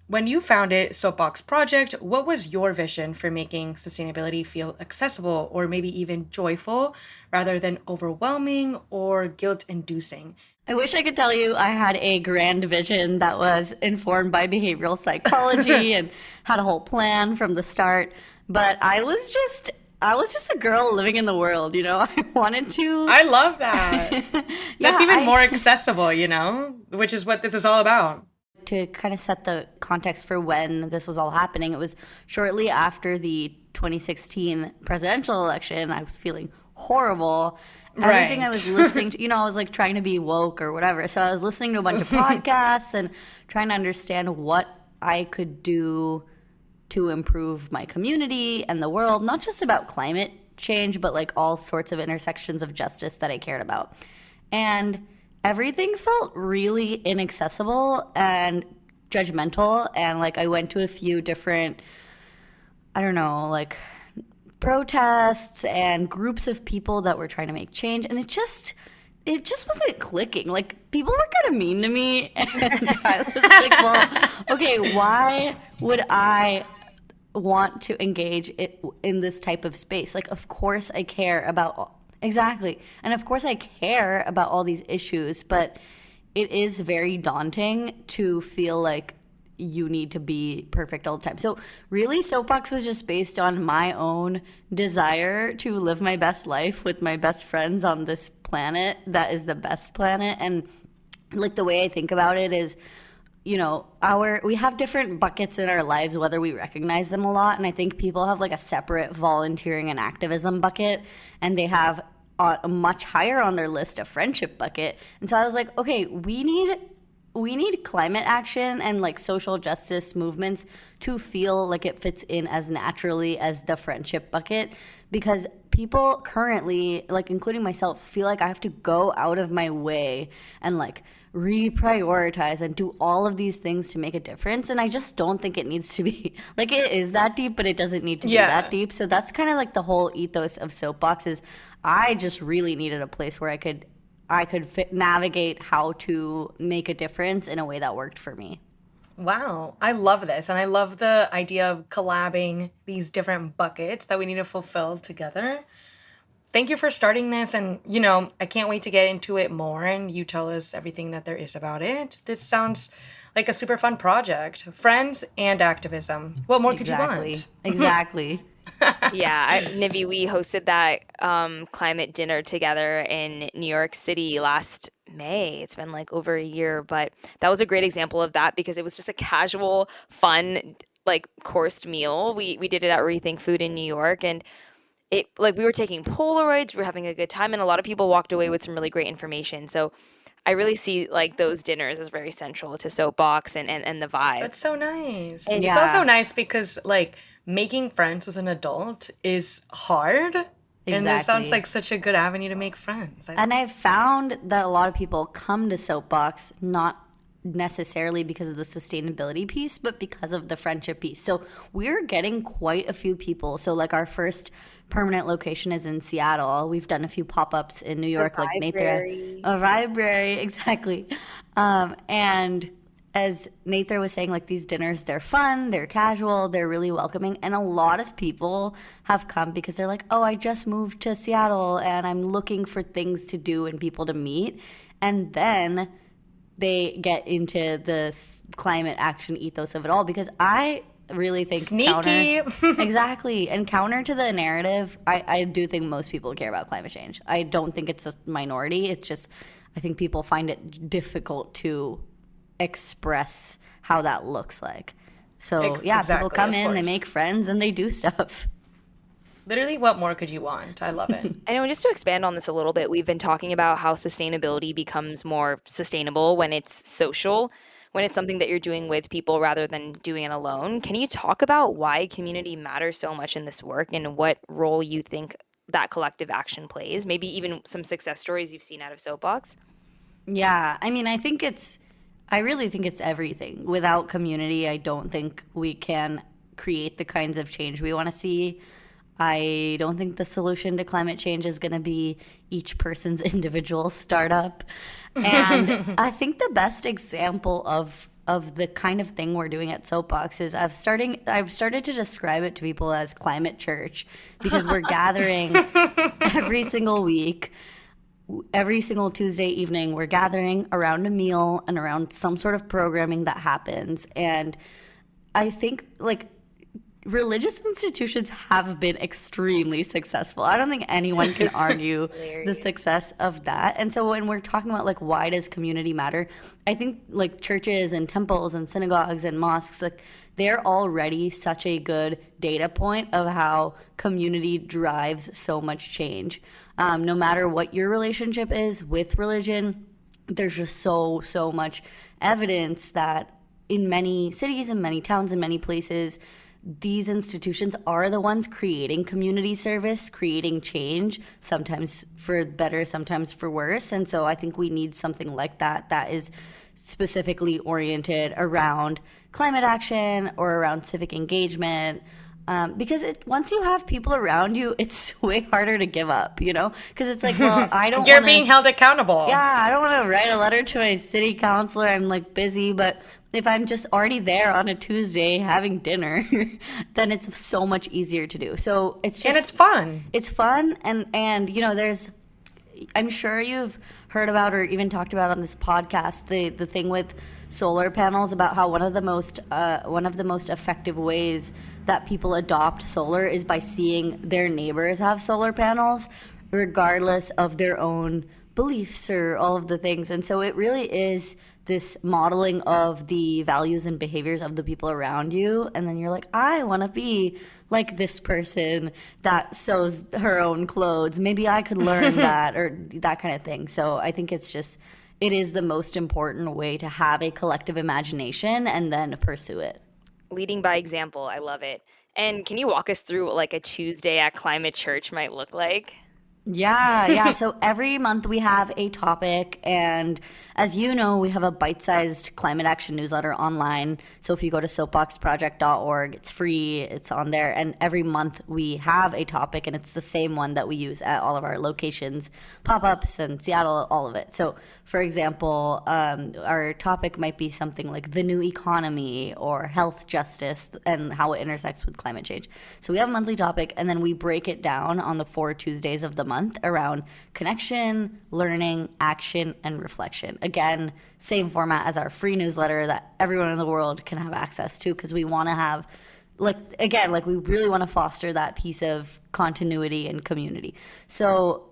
When you founded Soapbox Project, what was your vision for making sustainability feel accessible or maybe even joyful rather than overwhelming or guilt-inducing? I wish I could tell you I had a grand vision that was informed by behavioral psychology and had a whole plan from the start, but I was just a girl living in the world, you know. I wanted to. I love that. Yeah, That's even more accessible, you know, which is what this is all about. To kind of set the context for when this was all happening, it was shortly after the 2016 presidential election. I was feeling horrible. Everything I was listening to, I was like trying to be woke or whatever. So I was listening to a bunch of podcasts and trying to understand what I could do to improve my community and the world, not just about climate change, but like all sorts of intersections of justice that I cared about. And everything felt really inaccessible and judgmental. And like I went to a few different, I don't know, like protests and groups of people that were trying to make change. And it just wasn't clicking. Like people were kind of mean to me. And I was like, well, okay, why would I want to engage in this type of space? Like, of course I care about. Exactly. And of course I care about all these issues, but it is very daunting to feel like you need to be perfect all the time. So really, Soapbox was just based on my own desire to live my best life with my best friends on this planet that is the best planet. And like the way I think about it is, we have different buckets in our lives, whether we recognize them a lot. And I think people have like a separate volunteering and activism bucket, and they have a much higher on their list a friendship bucket. And so I was like, okay, we need climate action and like social justice movements to feel like it fits in as naturally as the friendship bucket, because people currently, like including myself, feel like I have to go out of my way and like reprioritize and do all of these things to make a difference. And I just don't think it needs to be like, it is that deep, but it doesn't need to be that deep. So that's kind of like the whole ethos of Soapbox is I just really needed a place where I could navigate how to make a difference in a way that worked for me. Wow, I love this. And I love the idea of collabing these different buckets that we need to fulfill together. Thank you for starting this. And, I can't wait to get into it more and you tell us everything that there is about it. This sounds like a super fun project. Friends and activism. What more could you want? Exactly. Yeah, Nivi, we hosted that climate dinner together in New York City last May. It's been like over a year, but that was a great example of that because it was just a casual, fun, like coursed meal. We did it at Rethink Food in New York, and it like we were taking Polaroids, we were having a good time, and a lot of people walked away with some really great information. So I really see like those dinners as very central to Soapbox and the vibe. That's so nice. And It's also nice because like making friends as an adult is hard. And this sounds like such a good avenue to make friends. And I've found that a lot of people come to Soapbox not necessarily because of the sustainability piece, but because of the friendship piece. So we're getting quite a few people. So like our first permanent location is in Seattle. We've done a few pop-ups in New York, like Nethra. A library, exactly. And as Nethra was saying, like these dinners, they're fun, they're casual, they're really welcoming. And a lot of people have come because they're like, oh, I just moved to Seattle and I'm looking for things to do and people to meet. And then they get into the climate action ethos of it all, because I really think sneaky. Exactly. And counter to the narrative, I do think most people care about climate change. I don't think it's a minority. It's just, I think people find it difficult to express how that looks like. So people come in, they make friends, and they do stuff. Literally, what more could you want? I love it. And just to expand on this a little bit, we've been talking about how sustainability becomes more sustainable when it's social, when it's something that you're doing with people rather than doing it alone. Can you talk about why community matters so much in this work and what role you think that collective action plays? Maybe even some success stories you've seen out of Soapbox? Yeah, I mean, I really think it's everything. Without community, I don't think we can create the kinds of change we want to see. I don't think the solution to climate change is going to be each person's individual startup. And I think the best example of of the kind of thing we're doing at Soapbox is I've started to describe it to people as climate church, because we're gathering every single week. Every single Tuesday evening, we're gathering around a meal and around some sort of programming that happens. And I think, like, religious institutions have been extremely successful. I don't think anyone can argue the success of that. And so when we're talking about, like, why does community matter, I think, like, churches and temples and synagogues and mosques, like, they're already such a good data point of how community drives so much change. No matter what your relationship is with religion, there's just so much evidence that in many cities and many towns and many places, these institutions are the ones creating community service, creating change, sometimes for better, sometimes for worse. And so I think we need something like that that is specifically oriented around climate action or around civic engagement. Because once you have people around you, it's way harder to give up, you know? Because it's like, well, I don't You're wanna, being held accountable. yeah, I don't want to write a letter to my city councilor. I'm like busy, but if I'm just already there on a Tuesday having dinner, then it's so much easier to do. So it's just, And it's fun. it's fun, and you know, I'm sure you've heard about or even talked about on this podcast the thing with solar panels, about how one of the most effective ways that people adopt solar is by seeing their neighbors have solar panels, regardless of their own beliefs or all of the things. And so it really is this modeling of the values and behaviors of the people around you. And then you're like, I want to be like this person that sews her own clothes. Maybe I could learn that, or that kind of thing. So I think it is the most important way to have a collective imagination and then pursue it. Leading by example, I love it. And can you walk us through what like a Tuesday at Climate Church might look like? Yeah. So every month we have a topic, and as you know, we have a bite-sized climate action newsletter online. So if you go to soapboxproject.org, it's free, it's on there, and every month we have a topic, and it's the same one that we use at all of our locations, pop-ups and Seattle, all of it. So for example, our topic might be something like the new economy or health justice and how it intersects with climate change. So we have a monthly topic, and then we break it down on the 4 Tuesdays of the month around connection, learning, action, and reflection. Again, same format as our free newsletter that everyone in the world can have access to, because we want to have, we really want to foster that piece of continuity and community. So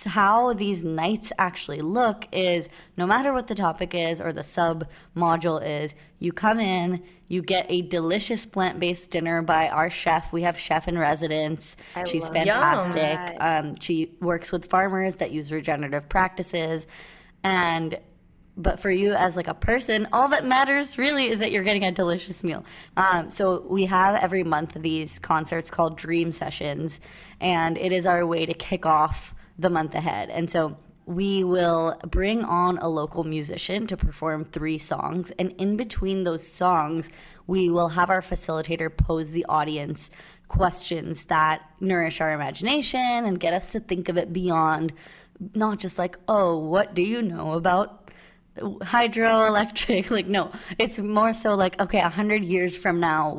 how these nights actually look is, no matter what the topic is or the sub module is, you come in, you get a delicious plant-based dinner by our chef. We have chef in residence. She's fantastic. She works with farmers that use regenerative practices. But for you as like a person, all that matters really is that you're getting a delicious meal. So we have every month these concerts called Dream Sessions, and it is our way to kick off the month ahead. And so we will bring on a local musician to perform 3 songs. And in between those songs, we will have our facilitator pose the audience questions that nourish our imagination and get us to think of it beyond not just like, oh, what do you know about hydroelectric? Like, no, it's more so like, okay, 100 years from now,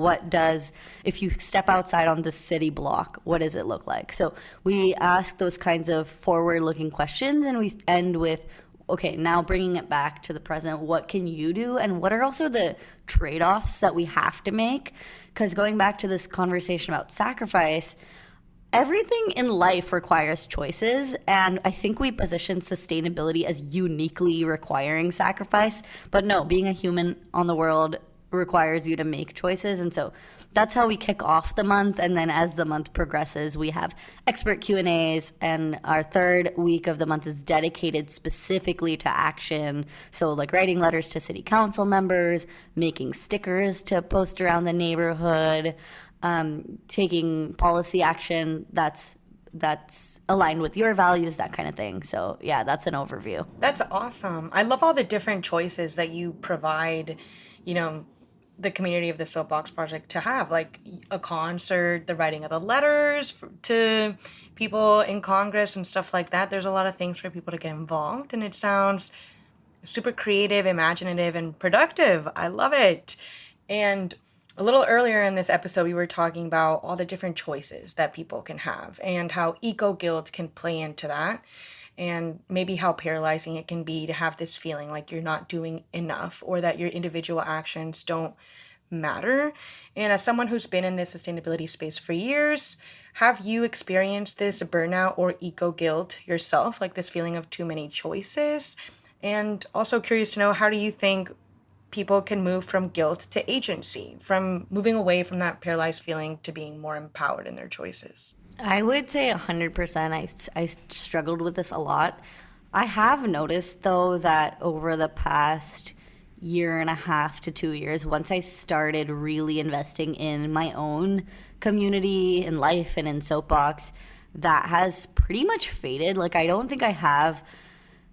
if you step outside on this city block, what does it look like? So we ask those kinds of forward-looking questions, and we end with, okay, now bringing it back to the present, what can you do? And what are also the trade-offs that we have to make? Because going back to this conversation about sacrifice, everything in life requires choices, and I think we position sustainability as uniquely requiring sacrifice. But no, being a human on the world requires you to make choices, and so that's how we kick off the month. And then as the month progresses, we have expert Q&As, and our 3rd week of the month is dedicated specifically to action. So like writing letters to city council members, making stickers to post around the neighborhood, taking policy action that's aligned with your values, that kind of thing. So yeah, that's an overview. That's awesome. I love all the different choices that you provide, the community of the Soapbox Project to have, like a concert, the writing of the letters to people in Congress and stuff like that. There's a lot of things for people to get involved, and it sounds super creative, imaginative, and productive. I love it. And a little earlier in this episode, we were talking about all the different choices that people can have and how eco guilt can play into that, and maybe how paralyzing it can be to have this feeling like you're not doing enough or that your individual actions don't matter. And as someone who's been in this sustainability space for years, have you experienced this burnout or eco guilt yourself, like this feeling of too many choices? And also curious to know, how do you think people can move from guilt to agency, from moving away from that paralyzed feeling to being more empowered in their choices? I would say 100%. I struggled with this a lot. I have noticed, though, that over the past year and a half to 2 years, once I started really investing in my own community, in life, and in Soapbox, that has pretty much faded. Like, I don't think I have.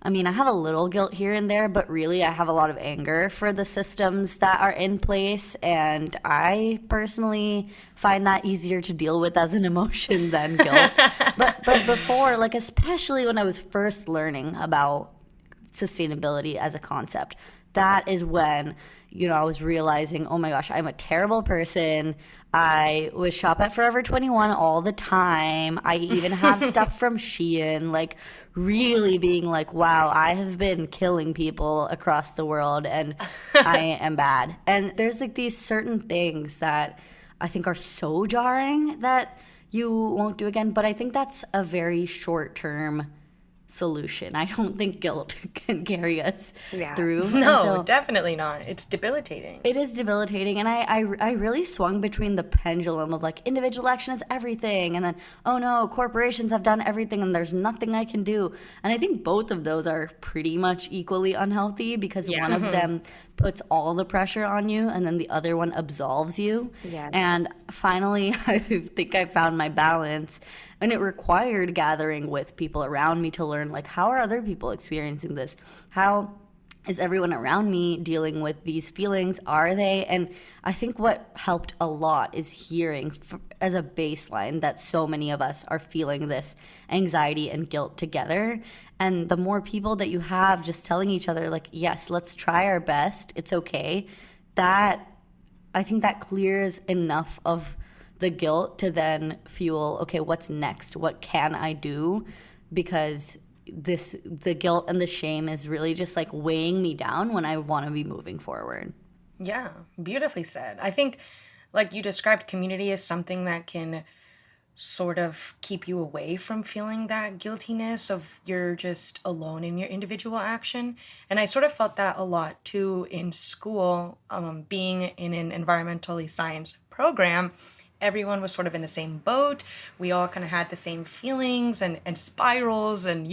I mean, I have a little guilt here and there, but really I have a lot of anger for the systems that are in place. And I personally find that easier to deal with as an emotion than guilt. But before, like, especially when I was first learning about sustainability as a concept, that is when, I was realizing, oh my gosh, I'm a terrible person. I was shop at Forever 21 all the time. I even have stuff from Shein, like, really being like, wow, I have been killing people across the world and I am bad. And there's like these certain things that I think are so jarring that you won't do again. But I think that's a very short-term solution. I don't think guilt can carry us through. No, definitely not. It's debilitating. It is debilitating. And I really swung between the pendulum of like individual action is everything, and then, oh no, corporations have done everything and there's nothing I can do. And I think both of those are pretty much equally unhealthy, because one of them puts all the pressure on you and then the other one absolves you. Yeah. And finally, I think I found my balance. And it required gathering with people around me to learn, like, how are other people experiencing this? How is everyone around me dealing with these feelings? Are they? And I think what helped a lot is hearing as a baseline that so many of us are feeling this anxiety and guilt together. And the more people that you have just telling each other, like, yes, let's try our best, it's okay, that I think that clears enough of the guilt to then fuel, okay, what's next? What can I do? Because the guilt and the shame is really just like weighing me down when I want to be moving forward. Yeah, beautifully said. I think, like you described, community is something that can sort of keep you away from feeling that guiltiness of you're just alone in your individual action. And I sort of felt that a lot too in school, being in an environmentally science program. Everyone was sort of in the same boat. We all kind of had the same feelings and spirals and,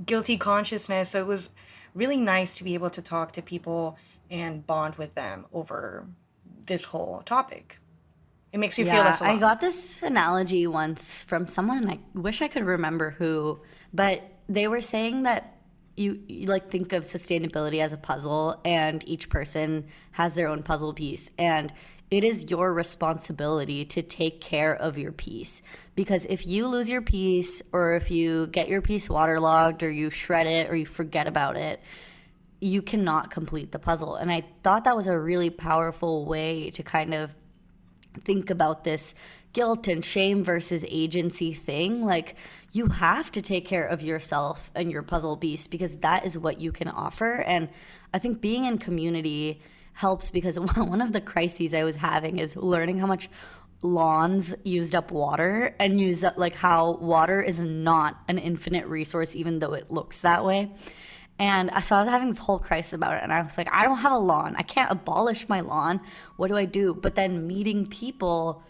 guilty consciousness. So it was really nice to be able to talk to people and bond with them over this whole topic. It makes you feel less alone. I got this analogy once from someone, and I wish I could remember who, but they were saying that you like think of sustainability as a puzzle, and each person has their own puzzle piece, and it is your responsibility to take care of your piece. Because if you lose your piece, or if you get your piece waterlogged, or you shred it, or you forget about it, you cannot complete the puzzle. And I thought that was a really powerful way to kind of think about this guilt and shame versus agency thing. Like, you have to take care of yourself and your puzzle piece, because that is what you can offer. And I think being in community helps, because one of the crises I was having is learning how much lawns used up water, and like how water is not an infinite resource, even though it looks that way. And so I was having this whole crisis about it, and I was like, I don't have a lawn. I can't abolish my lawn. What do I do? But then meeting people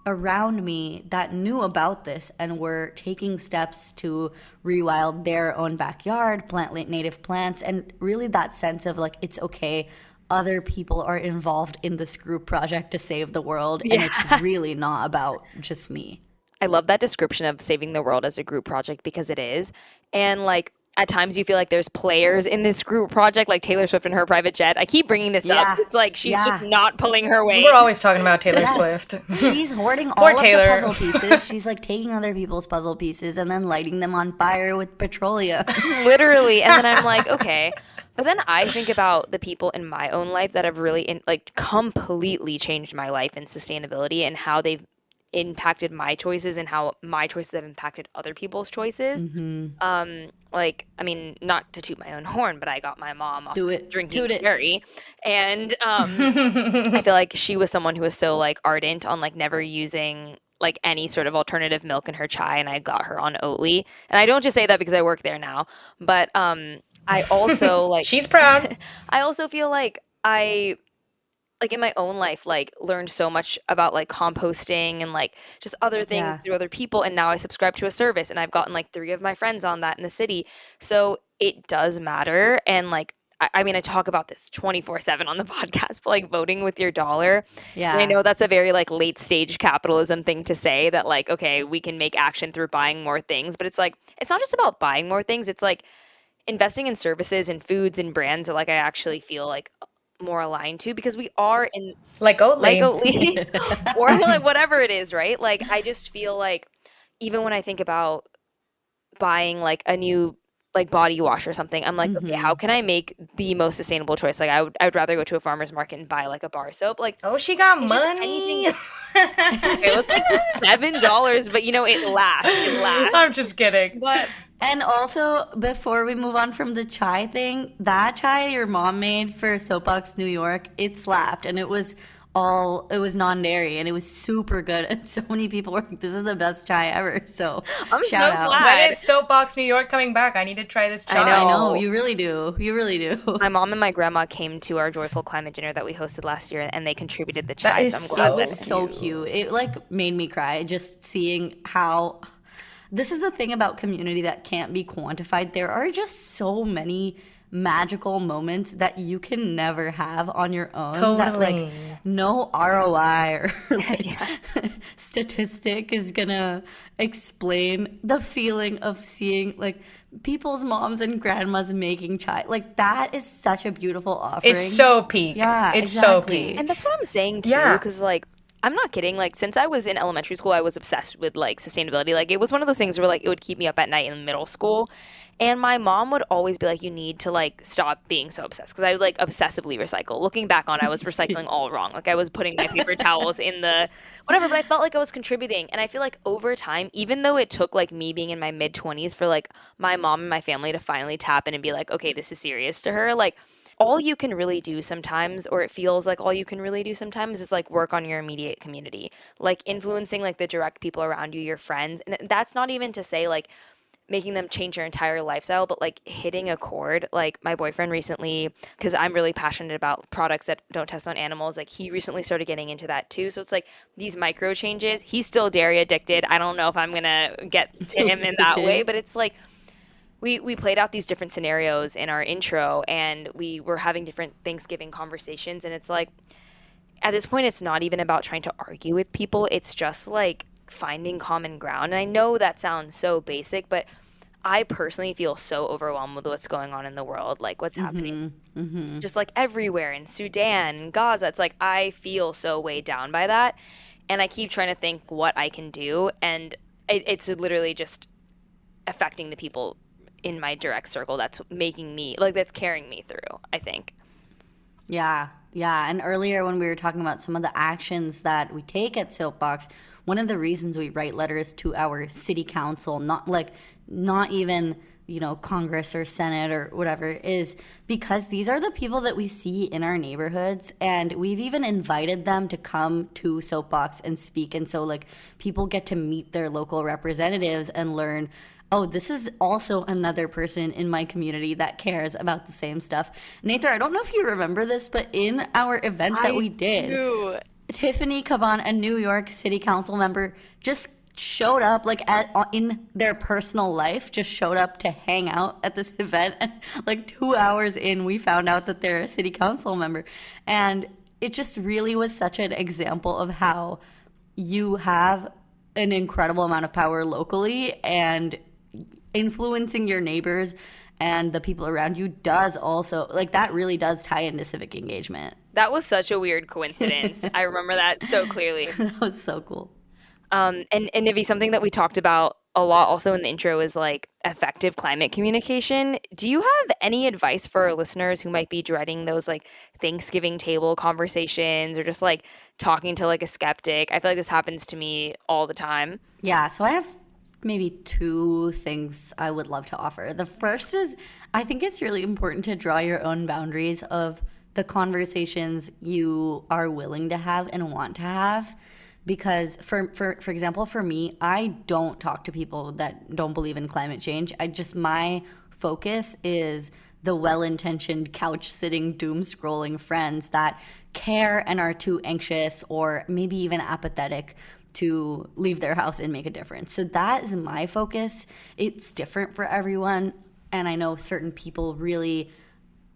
around me that knew about this and were taking steps to rewild their own backyard, plant native plants, and really that sense of like, it's okay, other people are involved in this group project to save the world, and it's really not about just me. I love that description of saving the world as a group project, because it is. And like, at times you feel like there's players in this group project, like Taylor Swift and her private jet. I keep bringing this up. It's like she's just not pulling her weight. We're always talking about Taylor Swift. She's hoarding all of the puzzle pieces. She's like taking other people's puzzle pieces and then lighting them on fire with petroleum. Literally. And then I'm like, okay, But then I think about the people in my own life that have really like completely changed my life in sustainability and how they've impacted my choices and how my choices have impacted other people's choices. Like, I mean, not to toot my own horn, but I got my mom off Do of it. drinking Toot it. dairy, and I feel like she was someone who was so like ardent on like never using like any sort of alternative milk in her chai, and I got her on Oatly. And I don't just say that because I work there now, but I also like She's proud. I also feel like like in my own life like learned so much about like composting and like just other things Yeah. through other people, and now I subscribe to a service and I've gotten like 3 of my friends on that in the city. So it does matter, and like I mean I talk about this 24/7 on the podcast, but like voting with your dollar. And I Yeah. know that's a very like late stage capitalism thing to say that like okay, we can make action through buying more things, but it's like it's not just about buying more things, it's like investing in services and foods and brands that like I actually feel like more aligned to, because we are in Like like Oatly. Oatly or like whatever it is, right? Like I just feel like even when I think about buying like a new like body wash or something, I'm like, okay, how can I make the most sustainable choice? Like I would rather go to a farmer's market and buy like a bar soap. Like Oh, she got it's just money. anything. Okay, it was like $7, but you know it lasts. It lasts. I'm just kidding. But And also, before we move on from the chai thing, that chai your mom made for Soapbox New York, it slapped. And it was non-dairy and it was super good. And so many people were like, this is the best chai ever. So I'm shout so out. glad. When is Soapbox New York coming back? I need to try this chai. I know. know, you really do. You really do. My mom and my grandma came to our Joyful Climate dinner that we hosted last year, and they contributed the That chai. is So I'm so glad It that was so cute. It like made me cry just seeing how this is the thing about community that can't be quantified. There are just so many magical moments that you can never have on your own. That like Totally. no ROI or like statistic is gonna explain the feeling of seeing like people's moms and grandmas making chai. Like that is such a beautiful offering. It's so peak. Yeah, It's so exactly. peak. And that's what I'm saying too, Yeah. because like I'm not kidding. Like since I was in elementary school, I was obsessed with like sustainability. Like it was one of those things where like it would keep me up at night in middle school. And my mom would always be like, you need to like stop being so obsessed, because I would like obsessively recycle. Looking back on, I was recycling all wrong. Like I was putting my paper towels in the whatever, but I felt like I was contributing. And I feel like over time, even though it took like me being in my mid 20s for like my mom and my family to finally tap in and be like, okay, this is serious to her, like all you can really do sometimes, or it feels like all you can really do sometimes, is like work on your immediate community, like influencing like the direct people around you, your friends. And that's not even to say like making them change your entire lifestyle, but like hitting a chord. Like my boyfriend recently, because I'm really passionate about products that don't test on animals, like he recently started getting into that too. So it's like these micro changes. He's still dairy addicted. I don't know if I'm gonna get to him in that way, but it's like we played out these different scenarios in our intro, and we were having different Thanksgiving conversations, and it's like at this point it's not even about trying to argue with people, it's just like finding common ground. And I know that sounds so basic, but I personally feel so overwhelmed with what's going on in the world, like what's happening just like everywhere in Sudan and Gaza. It's like I feel so weighed down by that, and I keep trying to think what I can do, and it's literally just affecting the people in my direct circle that's making me like that's carrying me through, I think. Yeah, yeah. And earlier when we were talking about some of the actions that we take at Soapbox, one of the reasons we write letters to our city council, not even, Congress or Senate or whatever, is because these are the people that we see in our neighborhoods, and we've even invited them to come to Soapbox and speak. And so like people get to meet their local representatives and learn, oh, this is also another person in my community that cares about the same stuff. Nethra, I don't know if you remember this, but in our event that we did, Tiffany Caban, a New York City Council member, just showed up like in their personal life, just showed up to hang out at this event. And like 2 hours in, we found out that they're a city council member. And it just really was such an example of how you have an incredible amount of power locally, and influencing your neighbors and the people around you does also, like, that really does tie into civic engagement. That was such a weird coincidence. I remember that so clearly. That was so cool. And Nivi, something that we talked about a lot also in the intro is like effective climate communication. Do you have any advice for our listeners who might be dreading those like Thanksgiving table conversations or just like talking to like a skeptic? I feel like this happens to me all the time. Yeah, so I have maybe two things I would love to offer. The first is I think it's really important to draw your own boundaries of the conversations you are willing to have and want to have. Because for example, for me, I don't talk to people that don't believe in climate change. My focus is the well-intentioned couch sitting doom scrolling friends that care and are too anxious or maybe even apathetic to leave their house and make a difference. So that is my focus. It's different for everyone, and I know certain people really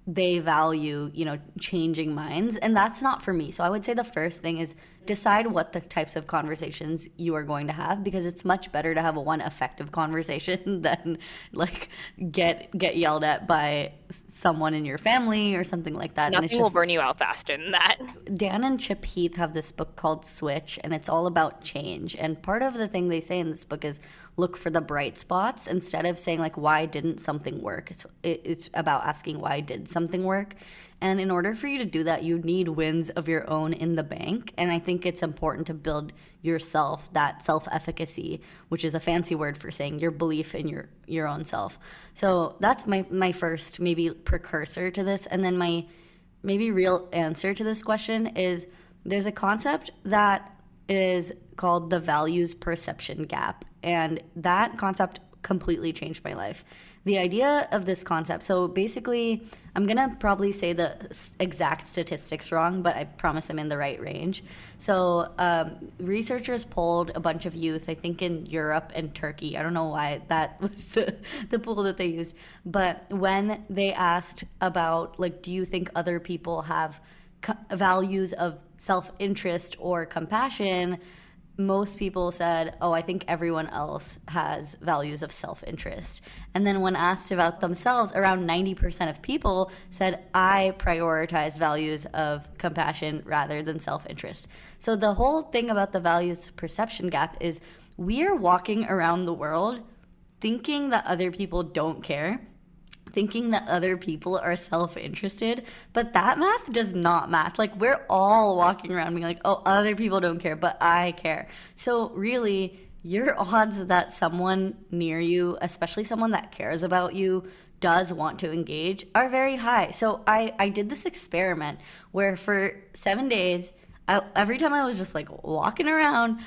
they value, changing minds, and that's not for me. So I would say the first thing is decide what the types of conversations you are going to have, because it's much better to have one effective conversation than like get yelled at by someone in your family or something like that. Nothing will burn you out faster than that. Dan and Chip Heath have this book called Switch, and it's all about change. And part of the thing they say in this book is look for the bright spots instead of saying like, why didn't something work? It's about asking why did something work. And in order for you to do that, you need wins of your own in the bank. And I think it's important to build yourself, that self-efficacy, which is a fancy word for saying your belief in your own self. So that's my first maybe precursor to this. And then my maybe real answer to this question is there's a concept that is called the values perception gap. And that concept completely changed my life. The idea of this concept, so basically, I'm gonna probably say the exact statistics wrong, but I promise I'm in the right range. So researchers polled a bunch of youth, I think in Europe and Turkey. I don't know why that was the poll that they used. But when they asked about, like, do you think other people have values of self-interest or compassion, most people said, oh, I think everyone else has values of self-interest. And then when asked about themselves, around 90% of people said, I prioritize values of compassion rather than self-interest. So the whole thing about the values perception gap is we are walking around the world thinking that other people don't care, thinking that other people are self-interested, but that math does not math. Like, we're all walking around being like, oh, other people don't care, but I care. So really, your odds that someone near you, especially someone that cares about you, does want to engage are very high. So I did this experiment where for 7 days, every time I was just like walking around,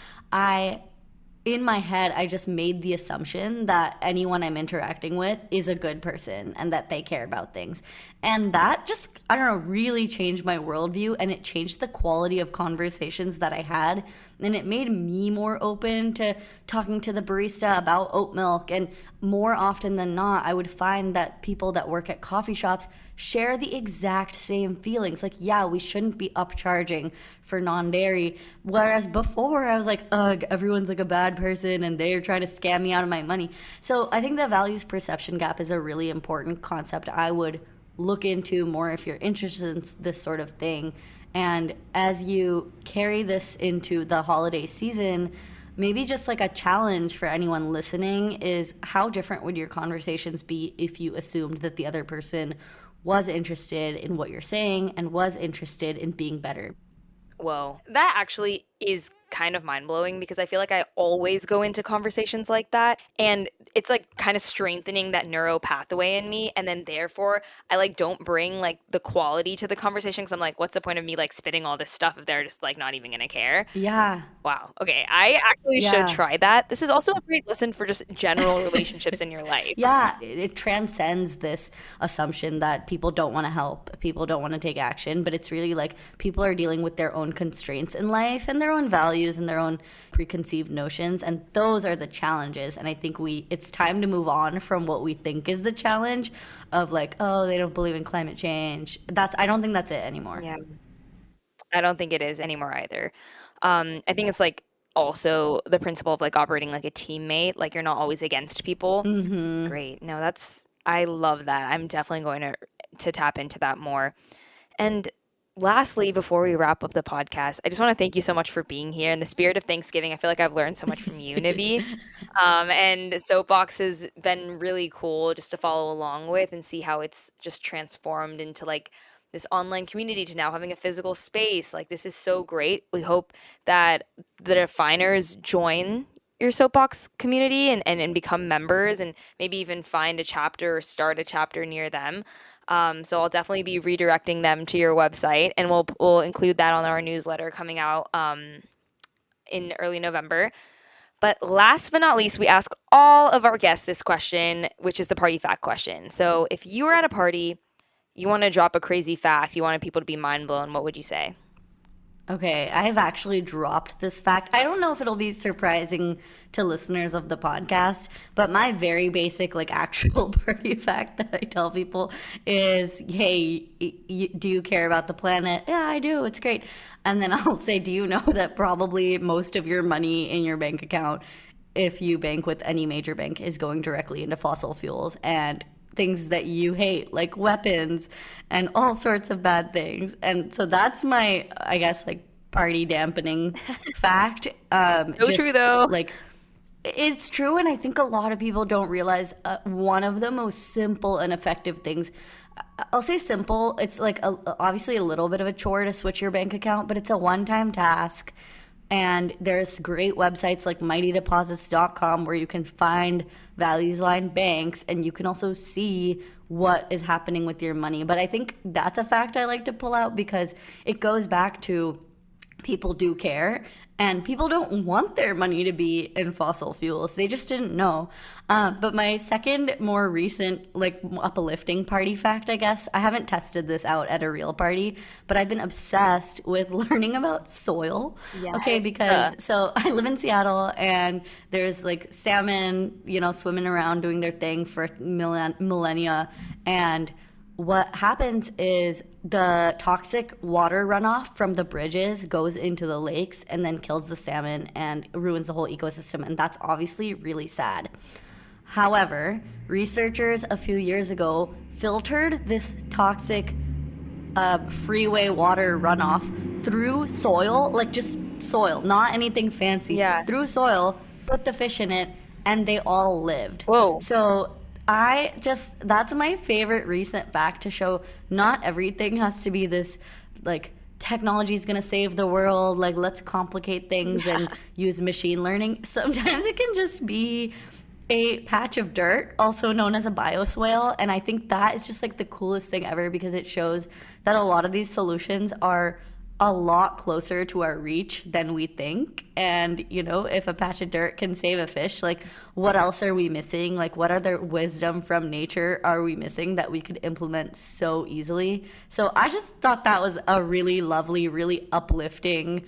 in my head, I just made the assumption that anyone I'm interacting with is a good person and that they care about things. And that just, I don't know, really changed my worldview, and it changed the quality of conversations that I had. And it made me more open to talking to the barista about oat milk. And more often than not, I would find that people that work at coffee shops share the exact same feelings. Like, yeah, we shouldn't be upcharging for non-dairy. Whereas before I was like, ugh, everyone's like a bad person and they're trying to scam me out of my money. So I think the values perception gap is a really important concept I would look into more if you're interested in this sort of thing. And as you carry this into the holiday season, maybe just like a challenge for anyone listening is how different would your conversations be if you assumed that the other person was interested in what you're saying and was interested in being better? Whoa. That actually is kind of mind-blowing because I feel like I always go into conversations like that, and it's like kind of strengthening that neuro pathway in me, and then therefore I like don't bring like the quality to the conversation because I'm like, what's the point of me like spitting all this stuff if they're just like not even gonna care? Yeah. Wow. Okay. I actually Yeah. should try that. This is also a great lesson for just general relationships in your life. Yeah, it transcends this assumption that people don't want to help, people don't want to take action, but it's really like people are dealing with their own constraints in life and their own values and their own preconceived notions, and those are the challenges. And I think it's time to move on from what we think is the challenge of like, oh, they don't believe in climate change. I don't think that's it anymore. Yeah. I don't think it is anymore either. I think it's like also the principle of like operating like a teammate, like you're not always against people. Mm-hmm. Great. No, I love that. I'm definitely going to tap into that more. And lastly, before we wrap up the podcast, I just want to thank you so much for being here. In the spirit of Thanksgiving, I feel like I've learned so much from you, Nivi. And Soapbox has been really cool just to follow along with and see how it's just transformed into like this online community to now having a physical space. Like, this is so great. We hope that the definers join your Soapbox community and become members and maybe even find a chapter or start a chapter near them. So I'll definitely be redirecting them to your website, and we'll include that on our newsletter coming out in early November. But last but not least, we ask all of our guests this question, which is the party fact question. So if you were at a party, you want to drop a crazy fact, you wanted people to be mind blown, what would you say? Okay, I have actually dropped this fact. I don't know if it'll be surprising to listeners of the podcast, but my very basic, like, actual party fact that I tell people is, hey, do you care about the planet? Yeah, I do. It's great. And then I'll say, do you know that probably most of your money in your bank account, if you bank with any major bank, is going directly into fossil fuels and things that you hate, like weapons and all sorts of bad things. And so that's my, I guess, like, party dampening fact. So true, though. Like, it's true, and I think a lot of people don't realize one of the most simple and effective things. I'll say simple. It's like obviously a little bit of a chore to switch your bank account, but it's a one-time task. And there's great websites like mightydeposits.com where you can find values line banks, and you can also see what is happening with your money. But I think that's a fact I like to pull out because it goes back to people do care, and people don't want their money to be in fossil fuels. They just didn't know. But my second, more recent, like, uplifting party fact, I guess, I haven't tested this out at a real party, but I've been obsessed with learning about soil. Yes. Okay, because so I live in Seattle, and there's like salmon, swimming around doing their thing for millennia, and what happens is the toxic water runoff from the bridges goes into the lakes and then kills the salmon and ruins the whole ecosystem. And that's obviously really sad. However, researchers a few years ago filtered this toxic freeway water runoff through soil, like just soil, not anything fancy. Yeah. Through soil, put the fish in it, and they all lived. Whoa. So that's my favorite recent fact to show not everything has to be this, like, technology is going to save the world, like, let's complicate things and use machine learning. Sometimes it can just be a patch of dirt, also known as a bioswale. And I think that is just like the coolest thing ever because it shows that a lot of these solutions are a lot closer to our reach than we think. And, if a patch of dirt can save a fish, like, what else are we missing? Like, what other wisdom from nature are we missing that we could implement so easily? So I just thought that was a really lovely, really uplifting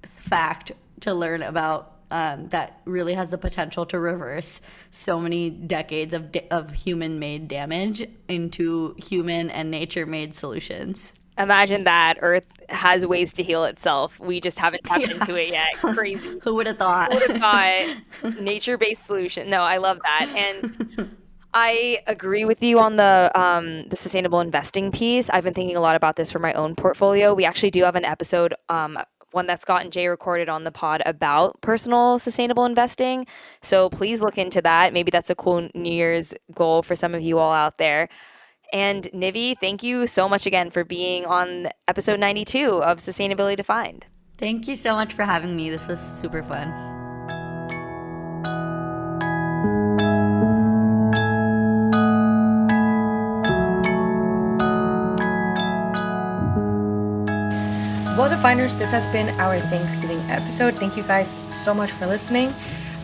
fact to learn about, that really has the potential to reverse so many decades of human-made damage into human and nature-made solutions. Imagine that Earth has ways to heal itself. We just haven't tapped into it yet. Crazy. Who would have thought? Who would have thought? Nature-based solution. No, I love that. And I agree with you on the sustainable investing piece. I've been thinking a lot about this for my own portfolio. We actually do have an episode, one that Scott and Jay recorded on the pod about personal sustainable investing. So please look into that. Maybe that's a cool New Year's goal for some of you all out there. And Nivi, thank you so much again for being on episode 92 of Sustainability Defined. Thank you so much for having me. This was super fun. Well, Definers, this has been our Thanksgiving episode. Thank you guys so much for listening.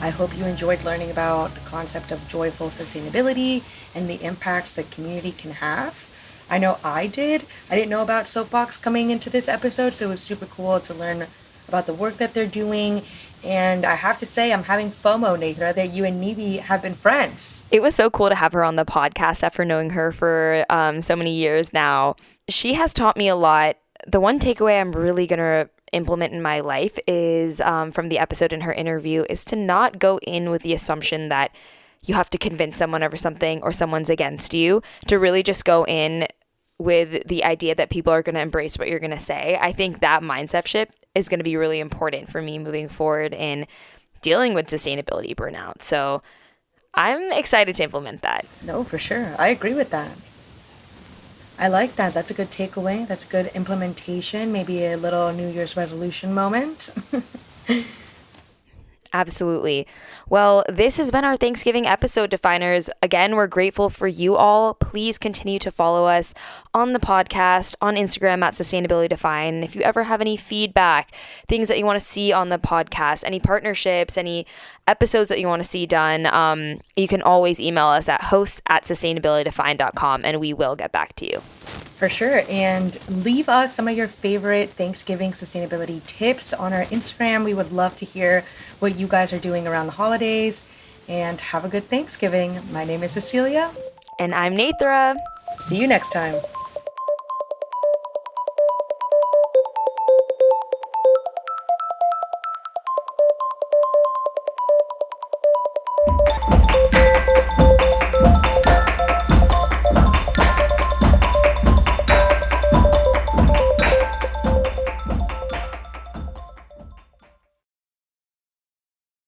I hope you enjoyed learning about the concept of joyful sustainability and the impacts that community can have. I know I did. I didn't know about Soapbox coming into this episode, so it was super cool to learn about the work that they're doing. And I have to say, I'm having FOMO, Nethra, that you and Nivi have been friends. It was so cool to have her on the podcast after knowing her for so many years now. She has taught me a lot. The one takeaway I'm really going to implement in my life is from the episode in her interview is to not go in with the assumption that you have to convince someone over something or someone's against you, to really just go in with the idea that people are going to embrace what you're going to say. I think that mindset shift is going to be really important for me moving forward in dealing with sustainability burnout. So I'm excited to implement that. No, for sure. I agree with that. I like that. That's a good takeaway. That's a good implementation. Maybe a little New Year's resolution moment. Absolutely. Well, this has been our Thanksgiving episode, Definers. Again, we're grateful for you all. Please continue to follow us on the podcast, on Instagram at Sustainability Define. And if you ever have any feedback, things that you want to see on the podcast, any partnerships, any episodes that you want to see done, you can always email us at hosts@sustainabilitydefine.com and we will get back to you. For sure. And leave us some of your favorite Thanksgiving sustainability tips on our Instagram. We would love to hear what you guys are doing around the holidays. And have a good Thanksgiving. My name is Cecilia. And I'm Nethra. See you next time.